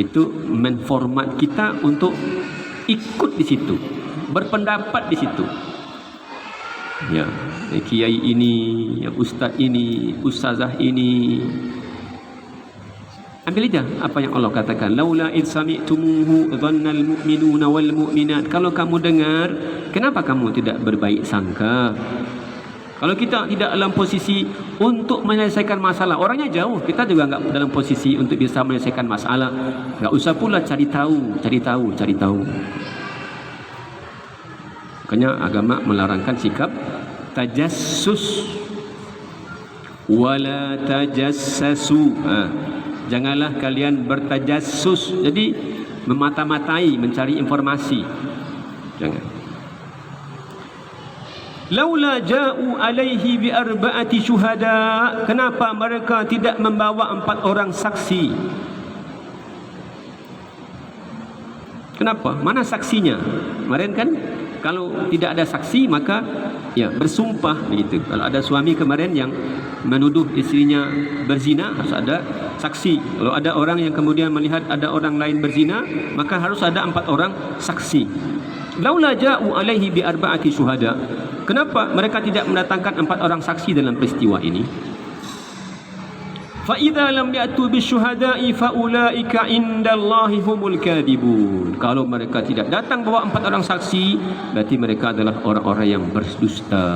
itu menformat kita untuk ikut di situ, berpendapat di situ. Ya, kiai ini, ya, ustaz ini, ustazah ini. Ambil aja apa yang Allah katakan, laula id sami'tumuhu dhannal mu'minuna wal mu'minat. Kalau kamu dengar, kenapa kamu tidak berbaik sangka? Kalau kita tidak dalam posisi untuk menyelesaikan masalah, orangnya jauh, kita juga nggak dalam posisi untuk bisa menyelesaikan masalah, nggak usah pula cari tahu. Makanya agama melarangkan sikap tajassus, wala tajassasu. Janganlah kalian bertajassus, jadi memata-matai, mencari informasi. Jangan. Laula ja'u alaihi bi arba'ati syuhada. Kenapa mereka tidak membawa 4 orang saksi? Kenapa? Mana saksinya? Kemarin kan kalau tidak ada saksi maka, ya, bersumpah begitu. Kalau ada suami kemarin yang menuduh istrinya berzina, harus ada saksi. Kalau ada orang yang kemudian melihat ada orang lain berzina, maka harus ada 4 orang saksi. Laula ja'u alaihi bi arba'ati syuhada. Kenapa mereka tidak mendatangkan 4 orang saksi dalam peristiwa ini? Fa idza lam ya'tu bisyuhada'i fa ulaika indallahi humul kadibun. Kalau mereka tidak datang bawa 4 orang saksi, berarti mereka adalah orang-orang yang berdusta.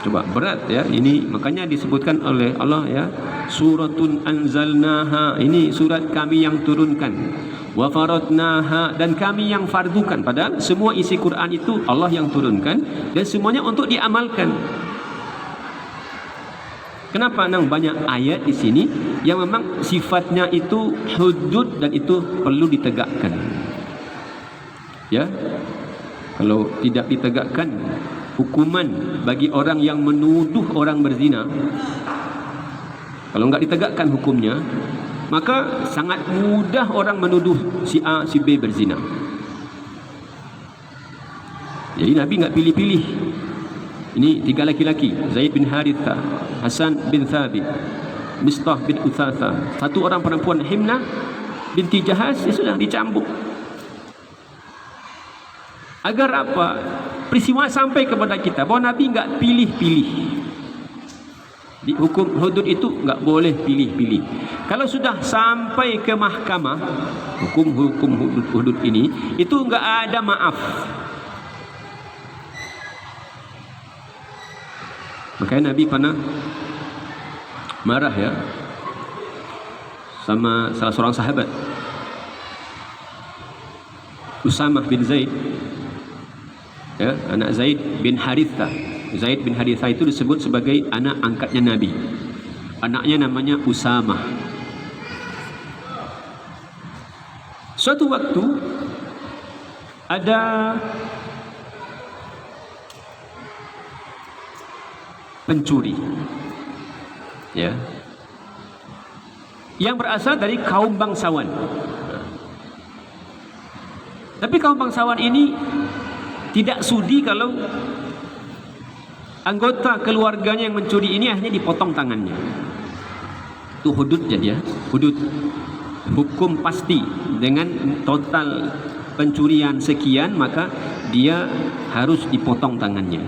Coba, berat, ya, ini makanya disebutkan oleh Allah, ya, suratun anzalnaha, ini surat kami yang turunkan, wa faradnaha, dan kami yang fardukan. Padahal semua isi Quran itu Allah yang turunkan dan semuanya untuk diamalkan. Kenapa nang banyak ayat di sini yang memang sifatnya itu hudud dan itu perlu ditegakkan. Ya, kalau tidak ditegakkan hukuman bagi orang yang menuduh orang berzina, kalau nggak ditegakkan hukumnya, maka sangat mudah orang menuduh si A, si B berzina. Jadi Nabi nggak pilih-pilih. Ini 3 laki-laki, Zaid bin Haritha, Hasan bin Thabit, Mistah bin Utsatha. 1 orang perempuan, Himnah binti Jahaz, ya sudah dicambuk. Agar apa? Peristiwa sampai kepada kita bahwa Nabi nggak pilih-pilih. Di hukum hudud itu nggak boleh pilih-pilih. Kalau sudah sampai ke mahkamah, hukum hudud ini itu nggak ada maaf. Makanya Nabi pernah marah, ya, sama salah seorang sahabat. Usamah bin Zaid, ya, anak Zaid bin Harithah. Zaid bin Harithah itu disebut sebagai anak angkatnya Nabi. Anaknya namanya Usamah. Suatu waktu ada pencuri, ya, yang berasal dari kaum bangsawan. Tapi kaum bangsawan ini tidak sudi kalau anggota keluarganya yang mencuri ini akhirnya dipotong tangannya. Itu hududnya dia, hudud, hukum pasti. Dengan total pencurian sekian, maka dia harus dipotong tangannya.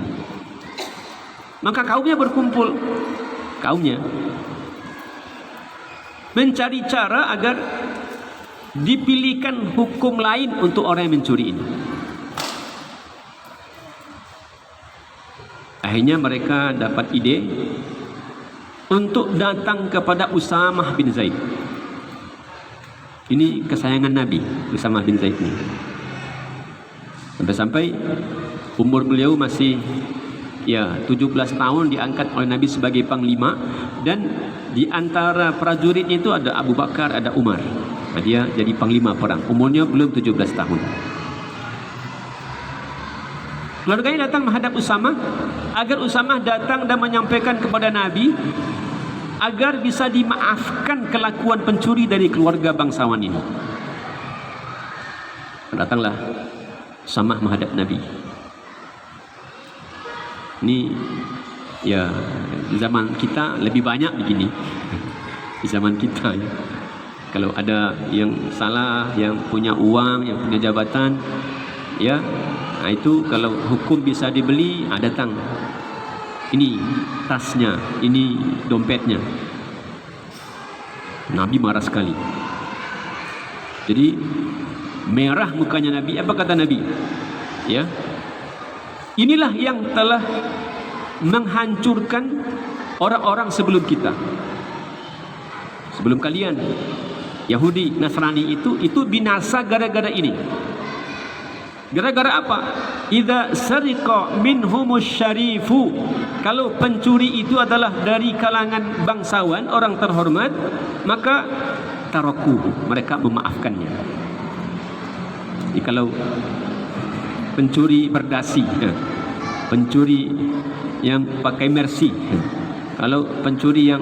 Maka kaumnya berkumpul, kaumnya mencari cara agar dipilihkan hukum lain untuk orang yang mencuri ini. Akhirnya mereka dapat ide untuk datang kepada Usamah bin Zaid. Ini kesayangan Nabi, Usamah bin Zaid ini. Sampai-sampai umur beliau masih 17 tahun, diangkat oleh Nabi sebagai panglima, dan di antara prajurit itu ada Abu Bakar, ada Umar. Nah, dia jadi panglima perang. Umurnya belum 17 tahun. Keluarganya datang menghadap Usamah agar Usamah datang dan menyampaikan kepada Nabi agar bisa dimaafkan kelakuan pencuri dari keluarga bangsawan ini. Datanglah Usamah menghadap Nabi. Ini ya, di zaman kita lebih banyak begini. Di zaman kita ya, kalau ada yang salah, yang punya uang, yang punya jabatan, ya, nah itu kalau hukum bisa dibeli, datang. Ini tasnya, ini dompetnya. Nabi marah sekali. Jadi merah mukanya Nabi. Apa kata Nabi? Ya, inilah yang telah menghancurkan orang-orang sebelum kita. Sebelum kalian, Yahudi, Nasrani itu binasa gara-gara ini. Gara-gara apa? Idza sariqa minhumus syarifu. Kalau pencuri itu adalah dari kalangan bangsawan, orang terhormat, maka tarakuhu, mereka memaafkannya. Jadi kalau pencuri berdasi, pencuri yang pakai Mercy, kalau pencuri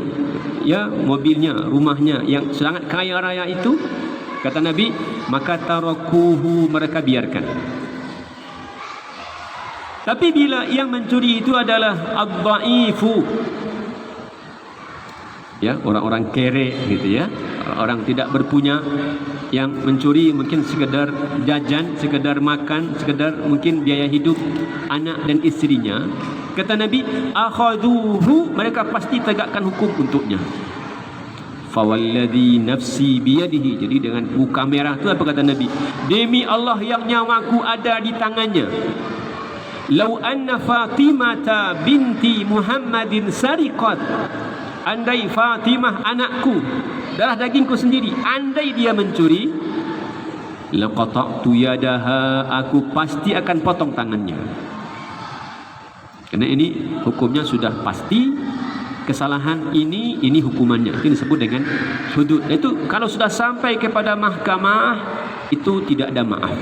yang mobilnya, rumahnya yang sangat kaya raya itu, kata Nabi, maka tarakuhu, mereka biarkan. Tapi bila yang mencuri itu adalah ad-dhaifu, ya, orang-orang kere gitu ya, orang tidak berpunya, yang mencuri mungkin sekedar jajan, sekedar makan, sekedar mungkin biaya hidup anak dan istrinya, kata Nabi, akhaduhu, mereka pasti tegakkan hukum untuknya. Fawalladhi nafsi biyadihi. Jadi dengan muka merah itu apa kata Nabi? Demi Allah yang nyawaku ada di tangannya. Lau anna Fatimata binti Muhammadin sariqat, andai Fatimah anakku, darah dagingku sendiri, andai dia mencuri, laqata'tu yadaha, aku pasti akan potong tangannya. Karena ini hukumnya sudah pasti, kesalahan ini hukumannya. Itu disebut dengan hudud. Itu kalau sudah sampai kepada mahkamah, itu tidak ada maaf.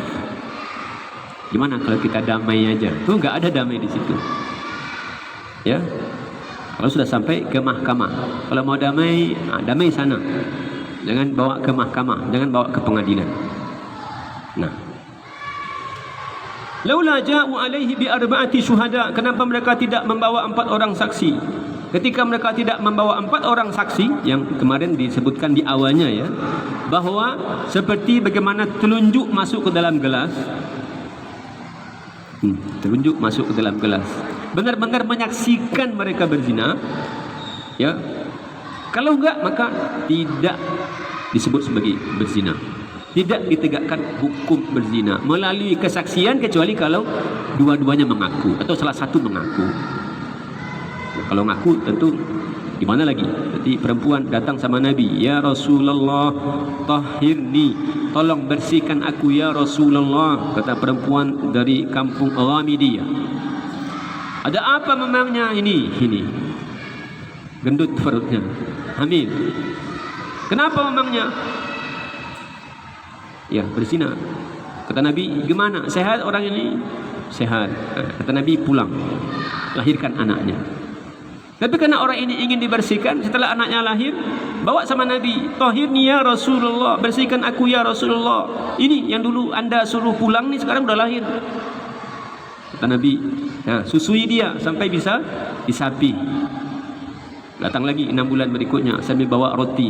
Gimana kalau kita damai aja? Tuh nggak ada damai di situ. Ya, kalau sudah sampai ke mahkamah, kalau mau damai, damai sana. Jangan bawa ke mahkamah, jangan bawa ke pengadilan. Nah, laula ja'u alaihi bi arba'ati syuhada, kenapa mereka tidak membawa 4 orang saksi? Ketika mereka tidak membawa 4 orang saksi, yang kemarin disebutkan di awalnya ya, bahwa seperti bagaimana telunjuk masuk ke dalam gelas. Telunjuk masuk ke dalam gelas, benar-benar menyaksikan mereka berzina, ya. Kalau enggak, maka tidak disebut sebagai berzina, tidak ditegakkan hukum berzina melalui kesaksian, kecuali kalau dua-duanya mengaku atau salah satu mengaku. Kalau ngaku tentu di mana lagi? Jadi perempuan datang sama Nabi, "Ya Rasulullah, tahhirni, tolong bersihkan aku ya Rasulullah." Kata perempuan dari kampung Ghamidiyah. Ada apa memangnya ini? Gendut perutnya, hamil. Kenapa memangnya? Ya, berzina. Kata Nabi, "Gimana? Sehat orang ini?" Sehat. Kata Nabi, "Pulang, lahirkan anaknya." Tapi karena orang ini ingin dibersihkan, setelah anaknya lahir, bawa sama Nabi, "Tahhirni ya Rasulullah, bersihkan aku ya Rasulullah. Ini yang dulu anda suruh pulang nih, sekarang udah lahir." Kata Nabi, susui dia sampai bisa disapi. Datang lagi 6 bulan berikutnya sambil bawa roti.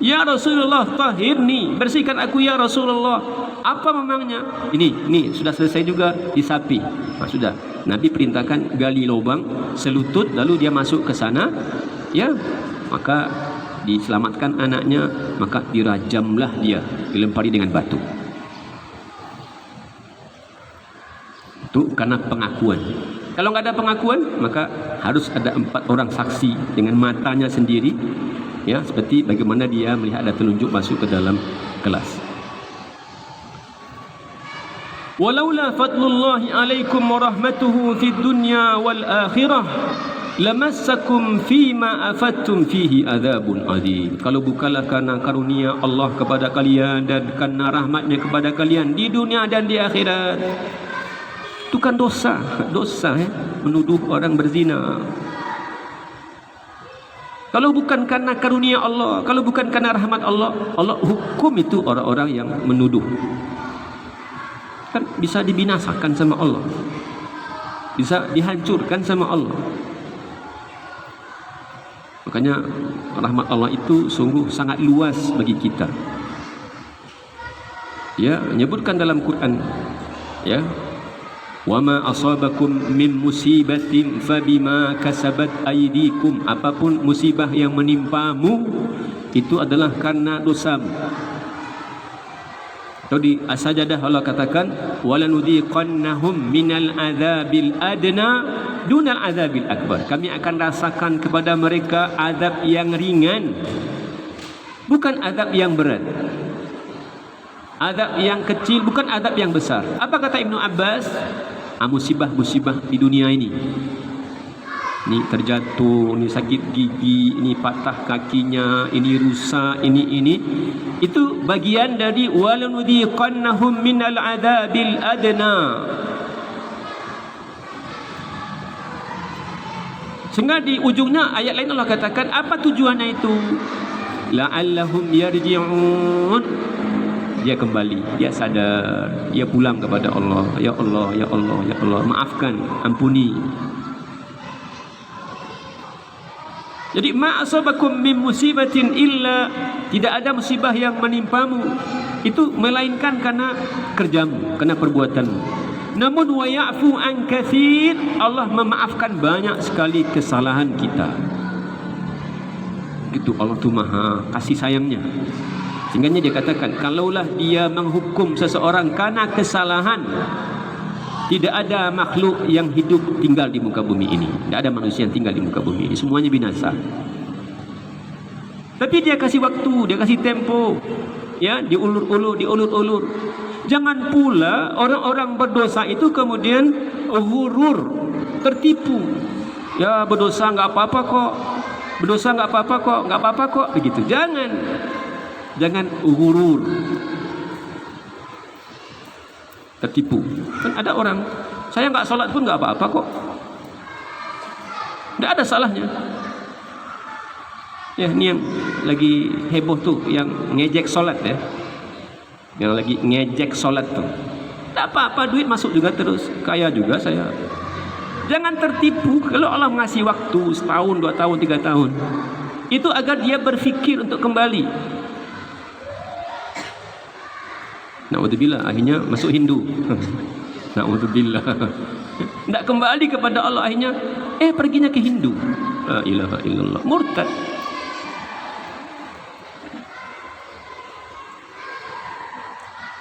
"Ya Rasulullah, tahhirni, bersihkan aku ya Rasulullah." Apa memangnya? Ini sudah selesai juga disapi. Sudah. Nabi perintahkan gali lubang selutut, lalu dia masuk ke sana. Ya, maka diselamatkan anaknya, maka dirajamlah dia, dilempari dengan batu. Itu karena pengakuan. Kalau nggak ada pengakuan, maka harus ada 4 orang saksi dengan matanya sendiri, ya, seperti bagaimana dia melihat ada telunjuk masuk ke dalam kelas. "Walaula fadlullahi alaikum wa rahmatuhu fid dunya wal akhirah lamassakum fima afattum fihi adzabun adzim." Kalau bukanlah karena karunia Allah kepada kalian dan karena rahmatnya kepada kalian di dunia dan di akhirat. Itu kan dosa menuduh orang berzina. Kalau bukan karena karunia Allah, kalau bukan karena rahmat Allah, Allah hukum itu orang-orang yang menuduh. Kan bisa dibinasakan sama Allah, bisa dihancurkan sama Allah. Makanya rahmat Allah itu sungguh sangat luas bagi kita. Ya, menyebutkan dalam Quran, ya, "Wa ma asabakum min musibatin fabima kasabat aydikum." Apapun musibah yang menimpamu itu adalah karena dosamu. Atau di As-Sajdah Allah katakan, "Walanudhiqannahum minal adzabil adna dunal adzabil akbar." Kami akan rasakan kepada mereka azab yang ringan, bukan azab yang berat. Azab yang kecil, bukan azab yang besar. Apa kata Ibnu Abbas? Musibah-musibah di dunia ini terjatuh, ini sakit gigi, ini patah kakinya, ini rusak, ini itu bagian dari walanudhiqannahum minal adzabil adna. Sehingga di ujungnya ayat lain Allah katakan, apa tujuannya itu? La'allahum yarji'un. Dia kembali, dia sadar, dia pulang kepada Allah. Ya Allah, ya Allah, ya Allah, maafkan, ampuni. Jadi ma'asabakum min musibatin illa, tidak ada musibah yang menimpamu itu melainkan karena kerjamu, karena perbuatanmu. Namun wa ya'fu an katsir, Allah memaafkan banyak sekali kesalahan kita. Itu Allah tu maha kasih sayangnya. Sehingga dia katakan, kalaulah dia menghukum seseorang karena kesalahan, tidak ada makhluk yang hidup tinggal di muka bumi ini. Tidak ada manusia yang tinggal di muka bumi ini. Semuanya binasa. Tapi dia kasih waktu, dia kasih tempo, ya, diulur-ulur. Jangan pula orang-orang berdosa itu kemudian ghurur, tertipu. Ya, berdosa nggak apa-apa kok, berdosa nggak apa-apa kok, begitu. Jangan ghurur, tertipu. Kan ada orang, saya nggak sholat pun nggak apa-apa kok, nggak ada salahnya. Ya, ini yang lagi heboh tuh, yang ngejek sholat ya, yang lagi ngejek sholat tuh. Nggak apa-apa, duit masuk juga terus, kaya juga saya. Jangan tertipu. Kalau Allah ngasih waktu setahun, 2 tahun, 3 tahun, itu agar dia berfikir untuk kembali. Na'udzubillah, akhirnya masuk Hindu. Na'udzubillah. Tidak kembali kepada Allah, akhirnya perginya ke Hindu. La ilaha illallah, murtad.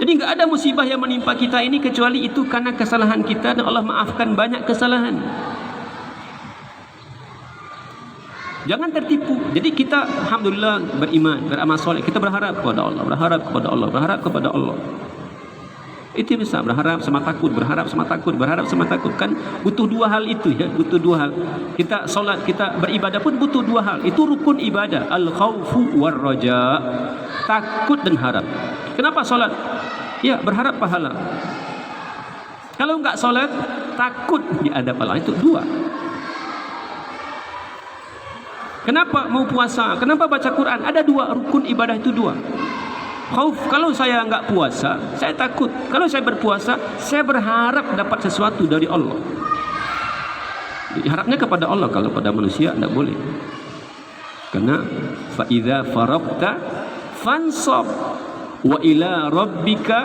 Jadi nggak ada musibah yang menimpa kita ini kecuali itu karena kesalahan kita, dan Allah maafkan banyak kesalahan. Jangan tertipu. Jadi kita alhamdulillah beriman, beramal soleh, kita berharap kepada Allah, berharap kepada Allah, berharap kepada Allah. Itu bisa berharap sama takut, berharap sama takut, berharap sama takut, kan butuh dua hal itu ya, butuh dua hal. Kita solat, kita beribadah pun butuh dua hal. Itu rukun ibadah, al khaufu war raja, takut dan harap. Kenapa solat? Ya, berharap pahala. Kalau enggak solat, takut diadab Allah. Itu dua. Kenapa mau puasa? Kenapa baca Quran? Ada dua, rukun ibadah itu dua. Khauf, kalau saya enggak puasa, saya takut. Kalau saya berpuasa, saya berharap dapat sesuatu dari Allah. Harapnya kepada Allah, kalau pada manusia tidak boleh. Karena fa idza faraqta fansab wa ila rabbika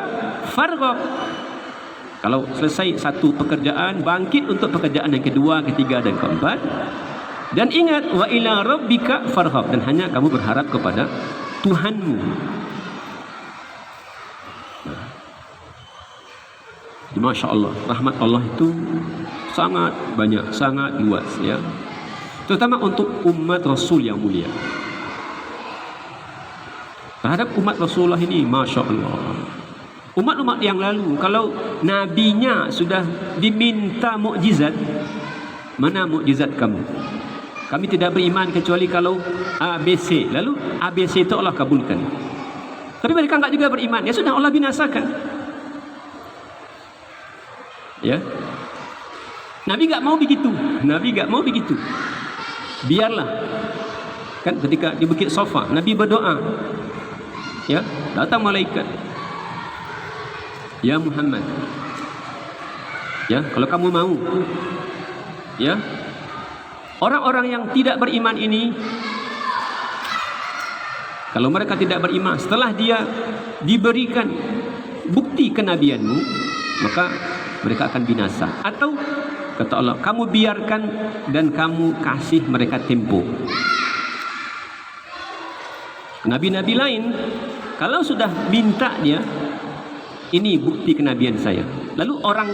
farghab. Kalau selesai satu pekerjaan, bangkit untuk pekerjaan yang kedua, ketiga dan keempat. Dan ingat, wa ila rabbika farghab, dan hanya kamu berharap kepada Tuhanmu. Masya Allah, rahmat Allah itu sangat banyak, sangat luas ya. Terutama untuk umat Rasul yang mulia. Terhadap umat Rasulullah ini, Masya Allah. Umat-umat yang lalu, kalau nabinya sudah diminta mukjizat, mana mukjizat kamu? Kami tidak beriman kecuali kalau ABC. Lalu ABC itu Allah kabulkan. Tapi mereka enggak juga beriman. Ya sudah, Allah binasakan. Ya, Nabi enggak mau begitu. Nabi enggak mau begitu. Biarlah. Kan ketika di Bukit Safa, Nabi berdoa. Ya, datang malaikat. Ya Muhammad. Ya, kalau kamu mau. Ya. Orang-orang yang tidak beriman ini, kalau mereka tidak beriman, setelah dia diberikan bukti kenabianmu, maka mereka akan binasa. Atau kata Allah, kamu biarkan dan kamu kasih mereka tempo. Nabi-nabi lain, kalau sudah minta dia, ini bukti kenabian saya, lalu orang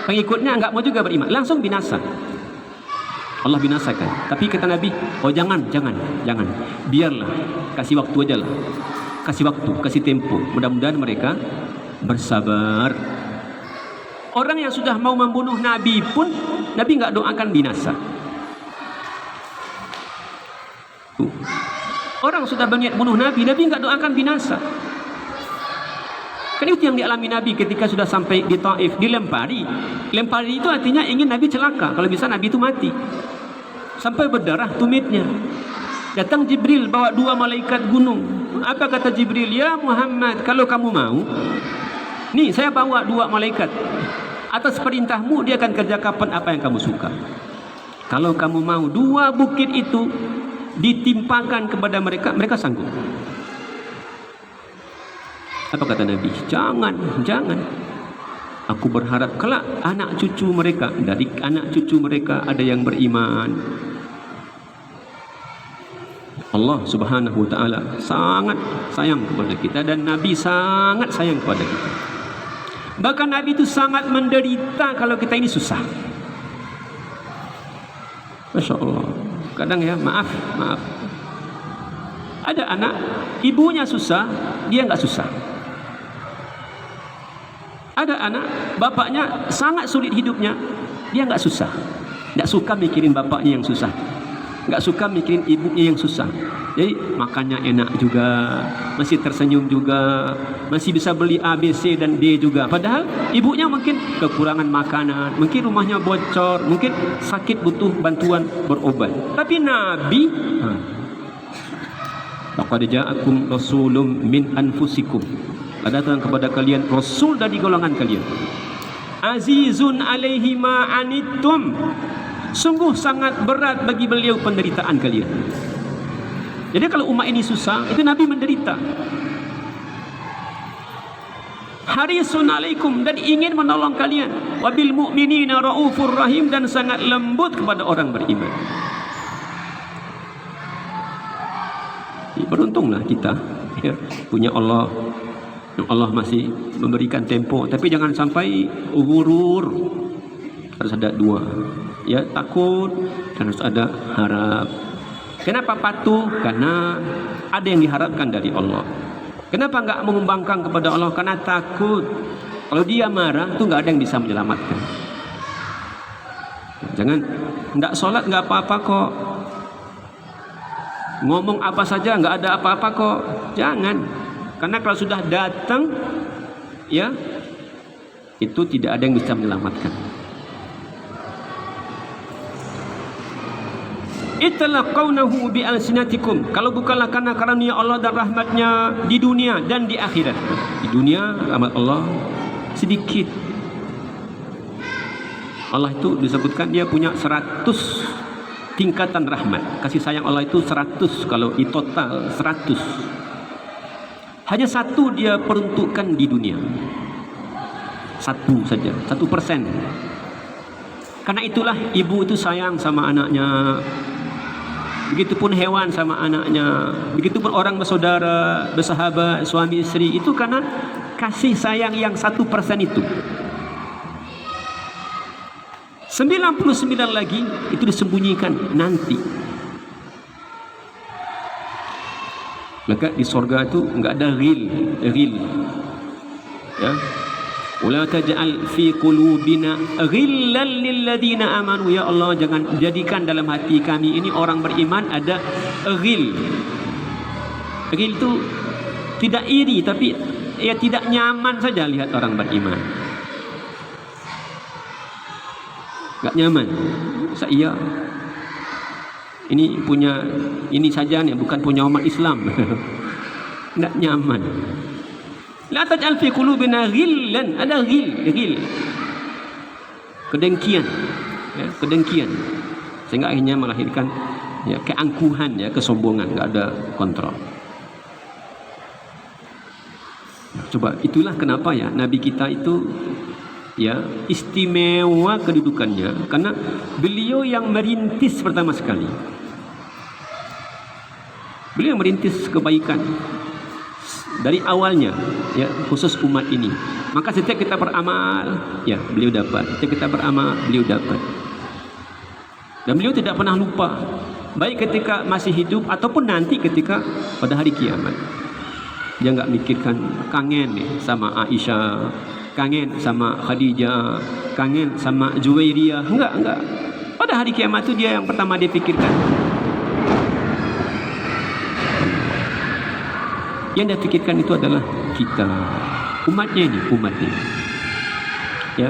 pengikutnya enggak mau juga beriman, langsung binasa. Allah binasakan. Tapi kata Nabi, oh jangan, biarlah, kasih waktu aja lah, kasih waktu, kasih tempo. Mudah-mudahan mereka bersabar. Orang yang sudah mau membunuh Nabi pun, Nabi enggak doakan binasa. Orang sudah berniat bunuh Nabi, Nabi enggak doakan binasa. Kan itu yang dialami Nabi ketika sudah sampai di Taif, dilempari. Lempari itu artinya ingin Nabi celaka. Kalau bisa Nabi itu mati. Sampai berdarah tumitnya. Datang Jibril bawa dua malaikat gunung. Apa kata Jibril? Ya Muhammad, kalau kamu mau, nih saya bawa dua malaikat. Atas perintahmu dia akan kerjakan apa yang kamu suka. Kalau kamu mau, dua bukit itu ditimpakan kepada mereka, mereka sanggup. Apa kata Nabi? Jangan. Aku berharap kelak anak cucu mereka, dari anak cucu mereka ada yang beriman. Allah Subhanahu wa taala sangat sayang kepada kita, dan Nabi sangat sayang kepada kita. Bahkan Nabi itu sangat menderita kalau kita ini susah. Masya Allah. Kadang ya, maaf. Ada anak, ibunya susah, dia enggak susah. Ada anak, bapaknya sangat sulit hidupnya, dia enggak susah. Enggak suka mikirin bapaknya yang susah, enggak suka mikirin ibunya yang susah. Jadi makannya enak juga, masih tersenyum juga, masih bisa beli A, B, C dan D juga. Padahal ibunya mungkin kekurangan makanan, mungkin rumahnya bocor, mungkin sakit butuh bantuan berobat. Tapi Nabi, laqad ja'akum rasulun min anfusikum, ada datang kepada kalian rasul dari golongan kalian. Azizun alaihi ma anittum, sungguh sangat berat bagi beliau penderitaan kalian. Jadi kalau umat ini susah, itu Nabi menderita. Harisun alaikum, dan ingin menolong kalian. Wabil mu'minina raufur rahim, dan sangat lembut kepada orang beriman. Beruntunglah kita ya, punya Allah. Allah masih memberikan tempo, tapi jangan sampai ghurur. Harus ada dua, ya, takut dan harus ada harap. Kenapa patuh? Karena ada yang diharapkan dari Allah. Kenapa enggak mengembangkan kepada Allah? Karena takut. Kalau dia marah, itu enggak ada yang bisa menyelamatkan. Jangan, enggak sholat enggak apa-apa kok. Ngomong apa saja enggak ada apa-apa kok. Jangan. Karena kalau sudah datang, ya, itu tidak ada yang bisa menyelamatkan. Itlaqawnahu bi alsinatikum. Kalau bukanlah karena karunia Allah dan rahmatnya di dunia dan di akhirat. Di dunia rahmat Allah sedikit. Allah itu disebutkan dia punya 100 tingkatan rahmat. Kasih sayang Allah itu 100, kalau di total 100. Hanya satu dia peruntukkan di dunia. Satu saja, 1%. Karena itulah ibu itu sayang sama anaknya. Begitupun hewan sama anaknya. Begitupun orang bersaudara, bersahabat, suami istri. Itu karena kasih sayang yang 1% itu. 99 lagi itu disembunyikan nanti. Maka di sorga itu enggak ada ghil. Ya. Wala taj'al fi qulubina ghillan lil ladzina amanu. Ya Allah, jangan jadikan dalam hati kami ini orang beriman ada ghil. Ghil itu tidak iri, tapi ya tidak nyaman saja lihat orang beriman. Enggak nyaman. Saya ini punya ini saja nih, bukan punya umat Islam. Enggak nyaman. La taj'al fi qulubina ghillan, ada ghil. Kedengkian. Ya, kedengkian. Sehingga akhirnya melahirkan ya keangkuhan, ya kesombongan, enggak ada kontrol. Coba itulah kenapa ya Nabi kita itu ya istimewa kedudukannya, karena beliau yang merintis pertama sekali. Beliau merintis kebaikan dari awalnya, ya khusus umat ini. Maka setiap kita beramal, ya beliau dapat. Setiap kita beramal, beliau dapat. Dan beliau tidak pernah lupa, baik ketika masih hidup ataupun nanti ketika pada hari kiamat. Dia enggak mikirkan kangen nih sama Aisyah, kangen sama Khadijah, kangen sama Juwairiyah. Enggak. Pada hari kiamat itu dia yang pertama dia pikirkan. Yang dia pikirkan itu adalah kita, umatnya. Ya.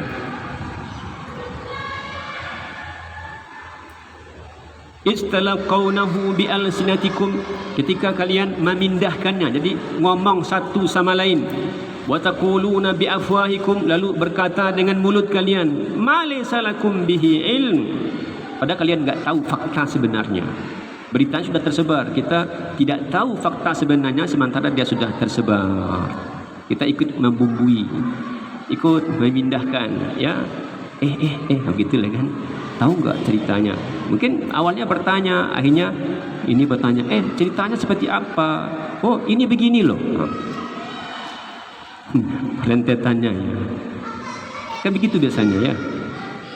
Istalaqawnahu bi alsinatikum, ketika kalian memindahkannya, jadi ngomong satu sama lain. Wa taquluna bi afwahikum, lalu berkata dengan mulut kalian, ma laysa lakum bihi ilm, padahal kalian enggak tahu fakta sebenarnya. Berita sudah tersebar, kita tidak tahu fakta sebenarnya, sementara dia sudah tersebar. Kita ikut membumbui, ikut memindahkan, ya. Begitulah kan. Tahu enggak ceritanya? Mungkin awalnya bertanya, akhirnya ini bertanya, ceritanya seperti apa? Oh, ini begini loh. Rentetannya ya. Kan begitu biasanya ya.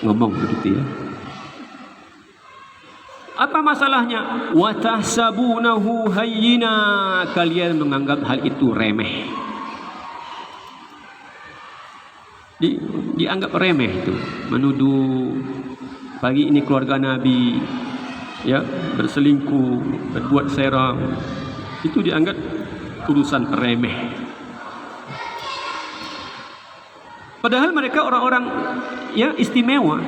Ngomong begitu ya. Apa masalahnya? Wa tahsabunahu hayyina, kalian menganggap hal itu remeh. Dianggap remeh itu, menuduh pagi ini keluarga Nabi ya berselingkuh, berbuat serong, itu dianggap urusan remeh. Padahal mereka orang-orang ya istimewa.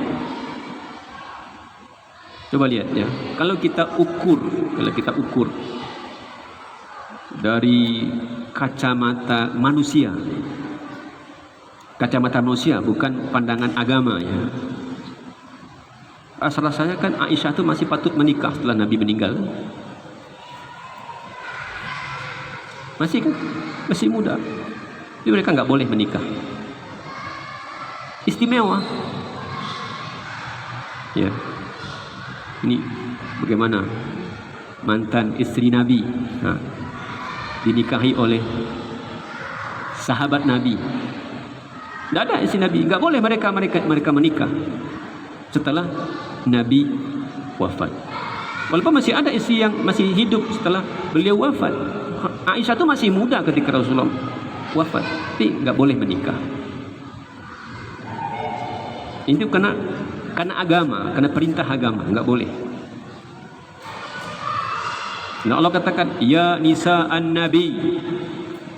Coba lihat ya, kalau kita ukur dari kacamata manusia bukan pandangan agama ya. Rasa-rasanya kan Aisyah itu masih patut menikah setelah Nabi meninggal. Masih muda. Jadi mereka nggak boleh menikah. Istimewa. Ya. Ini bagaimana mantan istri Nabi dinikahi oleh sahabat Nabi. Tidak ada istri Nabi, nggak boleh mereka menikah setelah Nabi wafat. Walaupun masih ada istri yang masih hidup setelah beliau wafat. Aisyah itu masih muda ketika Rasulullah wafat, tapi nggak boleh menikah. Itu karena agama, karena perintah agama, nggak boleh. Nah, Allah katakan, ya nisa'an nabi,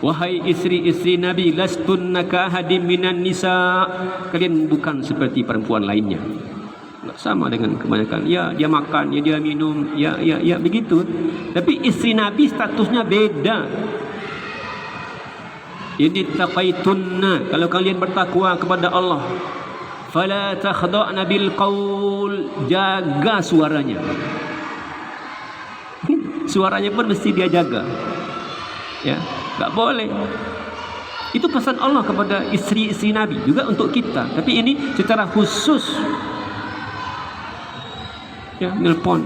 wahai istri-istri Nabi, lastunna ka'ahadim minan nisa, kalian bukan seperti perempuan lainnya. Nggak sama dengan kebanyakan. Ya dia makan, ya dia minum, ya begitu. Tapi istri Nabi statusnya beda. Ini taqaitunna, kalau kalian bertakwa kepada Allah, fala takhda'na bil qaul, jaga suaranya. Suaranya pun mesti dia jaga. Ya, enggak boleh. Itu pesan Allah kepada istri-istri Nabi, juga untuk kita. Tapi ini secara khusus. Ya, nelpon,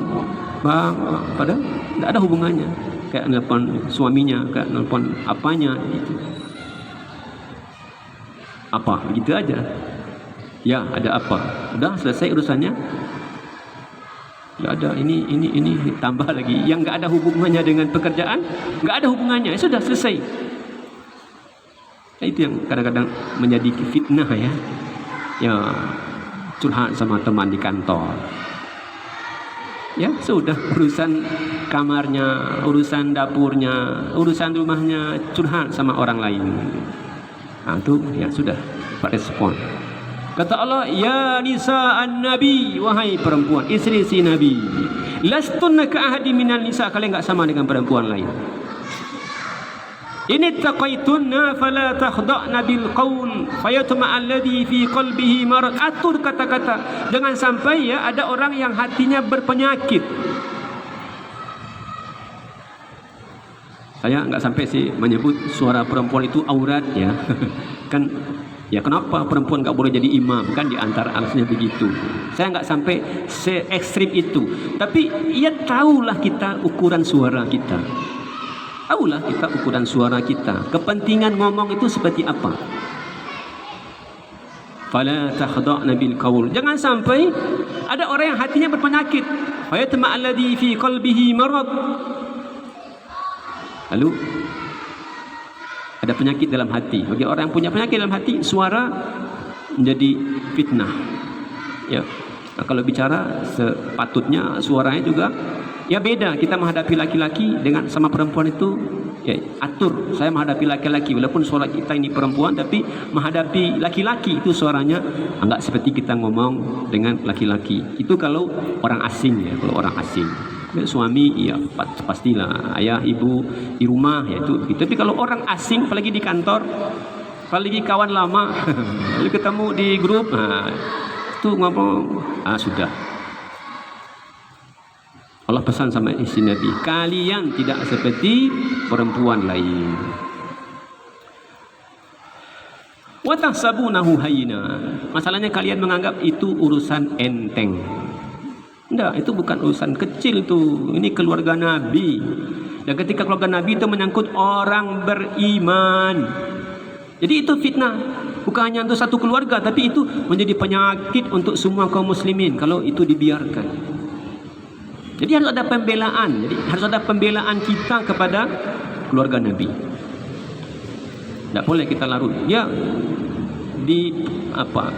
bang, padahal enggak ada hubungannya. Kayak nelpon suaminya, kayak nelpon apanya gitu. Apa? Begitu aja. Ya, ada apa? Udah selesai urusannya. Nggak ada ini tambah lagi yang nggak ada hubungannya dengan pekerjaan, nggak ada hubungannya, sudah selesai. Nah, itu yang kadang-kadang menjadi fitnah ya. Ya, curhat sama teman di kantor. Ya sudah, urusan kamarnya, urusan dapurnya, urusan rumahnya, curhat sama orang lain. Nah, itu ya sudah, Pak respon. Kata Allah, ya nisa'an nabi, wahai perempuan, istri-istri Nabi, lastunna ka'ahadi minan nisa, kalian enggak sama dengan perempuan lain. Ini taqaitunna fala takhda'na bil qaul fayatma alladhi fi qalbihi marad. Atur kata-kata, jangan sampai ya ada orang yang hatinya berpenyakit. Saya enggak sampai sih menyebut suara perempuan itu aurat ya. Kan ya kenapa perempuan nggak boleh jadi imam, kan di antara alasannya begitu. Saya nggak sampai se ekstrim itu, tapi ya tahulah kita ukuran suara kita, tahulah kita ukuran suara kita, kepentingan ngomong itu seperti apa. Fala takhda'na bil qaul, jangan sampai ada orang yang hatinya berpenyakit, fayatma alladhi fi qalbihi marad, lalu ada penyakit dalam hati. Bagi orang yang punya penyakit dalam hati, suara menjadi fitnah. Ya, nah, kalau bicara sepatutnya suaranya juga ya beda. Kita menghadapi laki-laki dengan sama perempuan itu ya atur. Saya menghadapi laki-laki walaupun suara kita ini perempuan, tapi menghadapi laki-laki itu suaranya enggak seperti kita ngomong dengan laki-laki. Itu kalau orang asing ya, kalau orang asing. Suami ya pastilah, ayah ibu di rumah ya itu. Tapi kalau orang asing, apalagi di kantor, apalagi kawan lama, lalu ketemu di grup, nah, itu ngomong, sudah. Allah pesan sama istri Nabi, kalian tidak seperti perempuan lain. Wa tahsabunahu hayyina. Masalahnya kalian menganggap itu urusan enteng. Enggak, itu bukan urusan kecil tuh. Ini keluarga Nabi. Dan ketika keluarga Nabi itu menyangkut orang beriman. Jadi itu fitnah. Bukan hanya untuk satu keluarga, tapi itu menjadi penyakit untuk semua kaum muslimin kalau itu dibiarkan. Jadi harus ada pembelaan. Jadi harus ada pembelaan kita kepada keluarga Nabi. Tidak boleh kita larut. Ya, di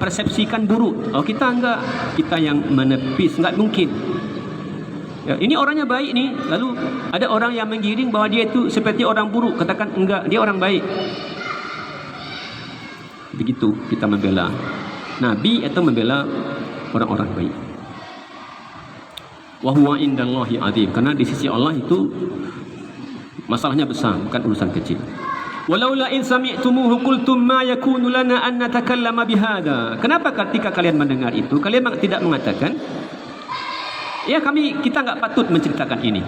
persepsikan buruk. Oh, kita enggak, kita yang menepis, enggak mungkin. Ya, ini orangnya baik nih, lalu ada orang yang menggiring bahwa dia itu seperti orang buruk, katakan enggak, dia orang baik. Begitu kita membela Nabi atau membela orang-orang baik. Wa huwa indallahi azim, karena di sisi Allah itu masalahnya besar, bukan urusan kecil. Walaula in sami'tumuhu qultum ma yakunu lana an natakallama bihadza. Kenapa ketika kalian mendengar itu kalian tidak mengatakan ya kita enggak patut menceritakan ini.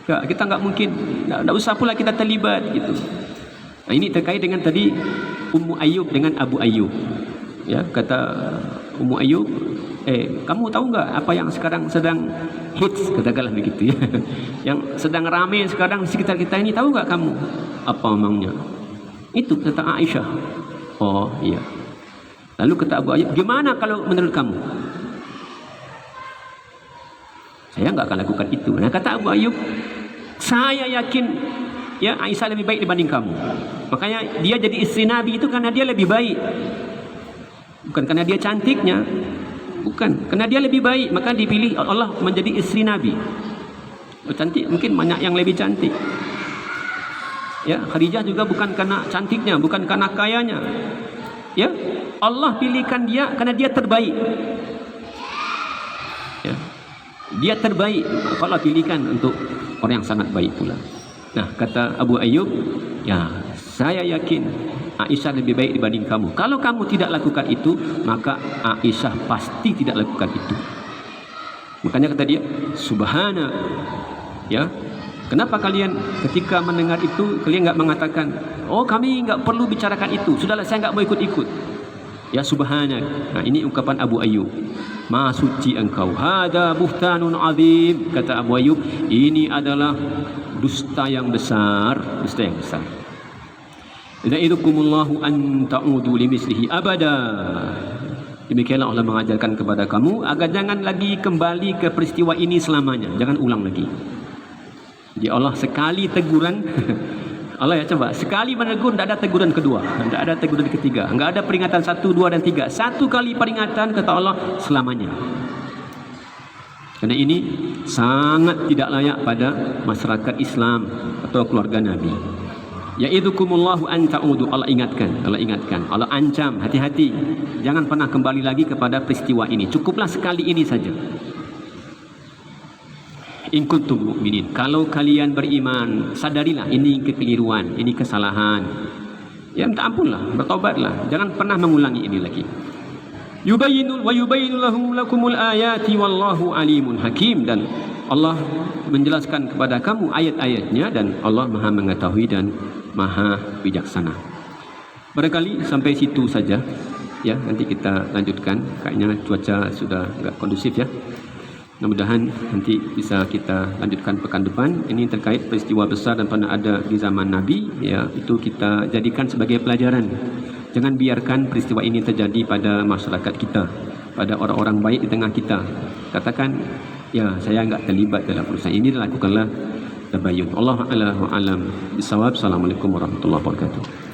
Kita enggak mungkin, enggak usah pula kita terlibat gitu. Nah, ini terkait dengan tadi Ummu Ayyub dengan Abu Ayyub. Ya, kata Ummu Ayyub, kamu tahu enggak apa yang sekarang sedang hits, katakanlah begitu ya. Yang sedang ramai sekarang di sekitar kita ini, tahu enggak kamu? Apa memangnya? Itu tentang Aisyah. Oh iya. Lalu kata Abu Ayyub, gimana kalau menurut kamu? saya enggak akan lakukan itu. Nah, kata Abu Ayyub, saya yakin ya Aisyah lebih baik dibanding kamu. Makanya dia jadi istri Nabi itu karena dia lebih baik. Bukan karena dia cantiknya. Bukan, karena dia lebih baik, maka dipilih Allah menjadi istri Nabi. Oh, cantik, mungkin banyak yang lebih cantik. Ya, Khadijah juga bukan karena cantiknya, bukan karena kayanya. Ya, Allah pilihkan dia karena dia terbaik. Ya, dia terbaik. Allah pilihkan untuk orang yang sangat baik pula. Nah, kata Abu Ayyub, ya, saya yakin Aisyah lebih baik dibanding kamu. Kalau kamu tidak lakukan itu, maka Aisyah pasti tidak lakukan itu. Makanya kata dia, subhana. Ya, kenapa kalian ketika mendengar itu kalian enggak mengatakan, oh kami enggak perlu bicarakan itu, sudahlah saya enggak mau ikut-ikut. Ya subhana. Nah, ini ungkapan Abu Ayyub. Maha suci engkau. Hada buhtanun azim. Kata Abu Ayyub, ini adalah dusta yang besar, dusta yang besar. Ya'idukumullahu an ta'udu limislihi abada. Demikianlah Allah mengajarkan kepada kamu agar jangan lagi kembali ke peristiwa ini selamanya, jangan ulang lagi. Jadi Allah sekali teguran Allah ya coba, sekali menegur, tidak ada teguran kedua, tidak ada teguran ketiga, tidak ada peringatan 1, 2 dan 3. Satu kali peringatan kata Allah selamanya. Karena ini sangat tidak layak pada masyarakat Islam atau keluarga Nabi. Ya'idukumullahu an ta'udu. Allah ingatkan, Allah ancam, hati-hati, jangan pernah kembali lagi kepada peristiwa ini. Cukuplah sekali ini saja. In kuntum mu'minin, kalau kalian beriman, sadarilah ini kekeliruan, ini kesalahan. Ya minta ampunlah, bertobatlah, jangan pernah mengulangi ini lagi. Yubayyinu wa yubayyinu lakumul ayati wallahu alimun hakim. Dan Allah menjelaskan kepada kamu ayat-ayatnya, dan Allah Maha mengetahui dan Maha bijaksana. Barangkali sampai situ saja ya, nanti kita lanjutkan. Kayaknya cuaca sudah enggak kondusif ya. Mudah-mudahan nanti bisa kita lanjutkan pekan depan. Ini terkait peristiwa besar dan pernah ada di zaman Nabi ya, itu kita jadikan sebagai pelajaran. Jangan biarkan peristiwa ini terjadi pada masyarakat kita, pada orang-orang baik di tengah kita. Katakan, ya saya enggak terlibat dalam urusan ini, lakukanlah tabayyun. Allahu a'lam bishawab. Assalamualaikum warahmatullahi wabarakatuh.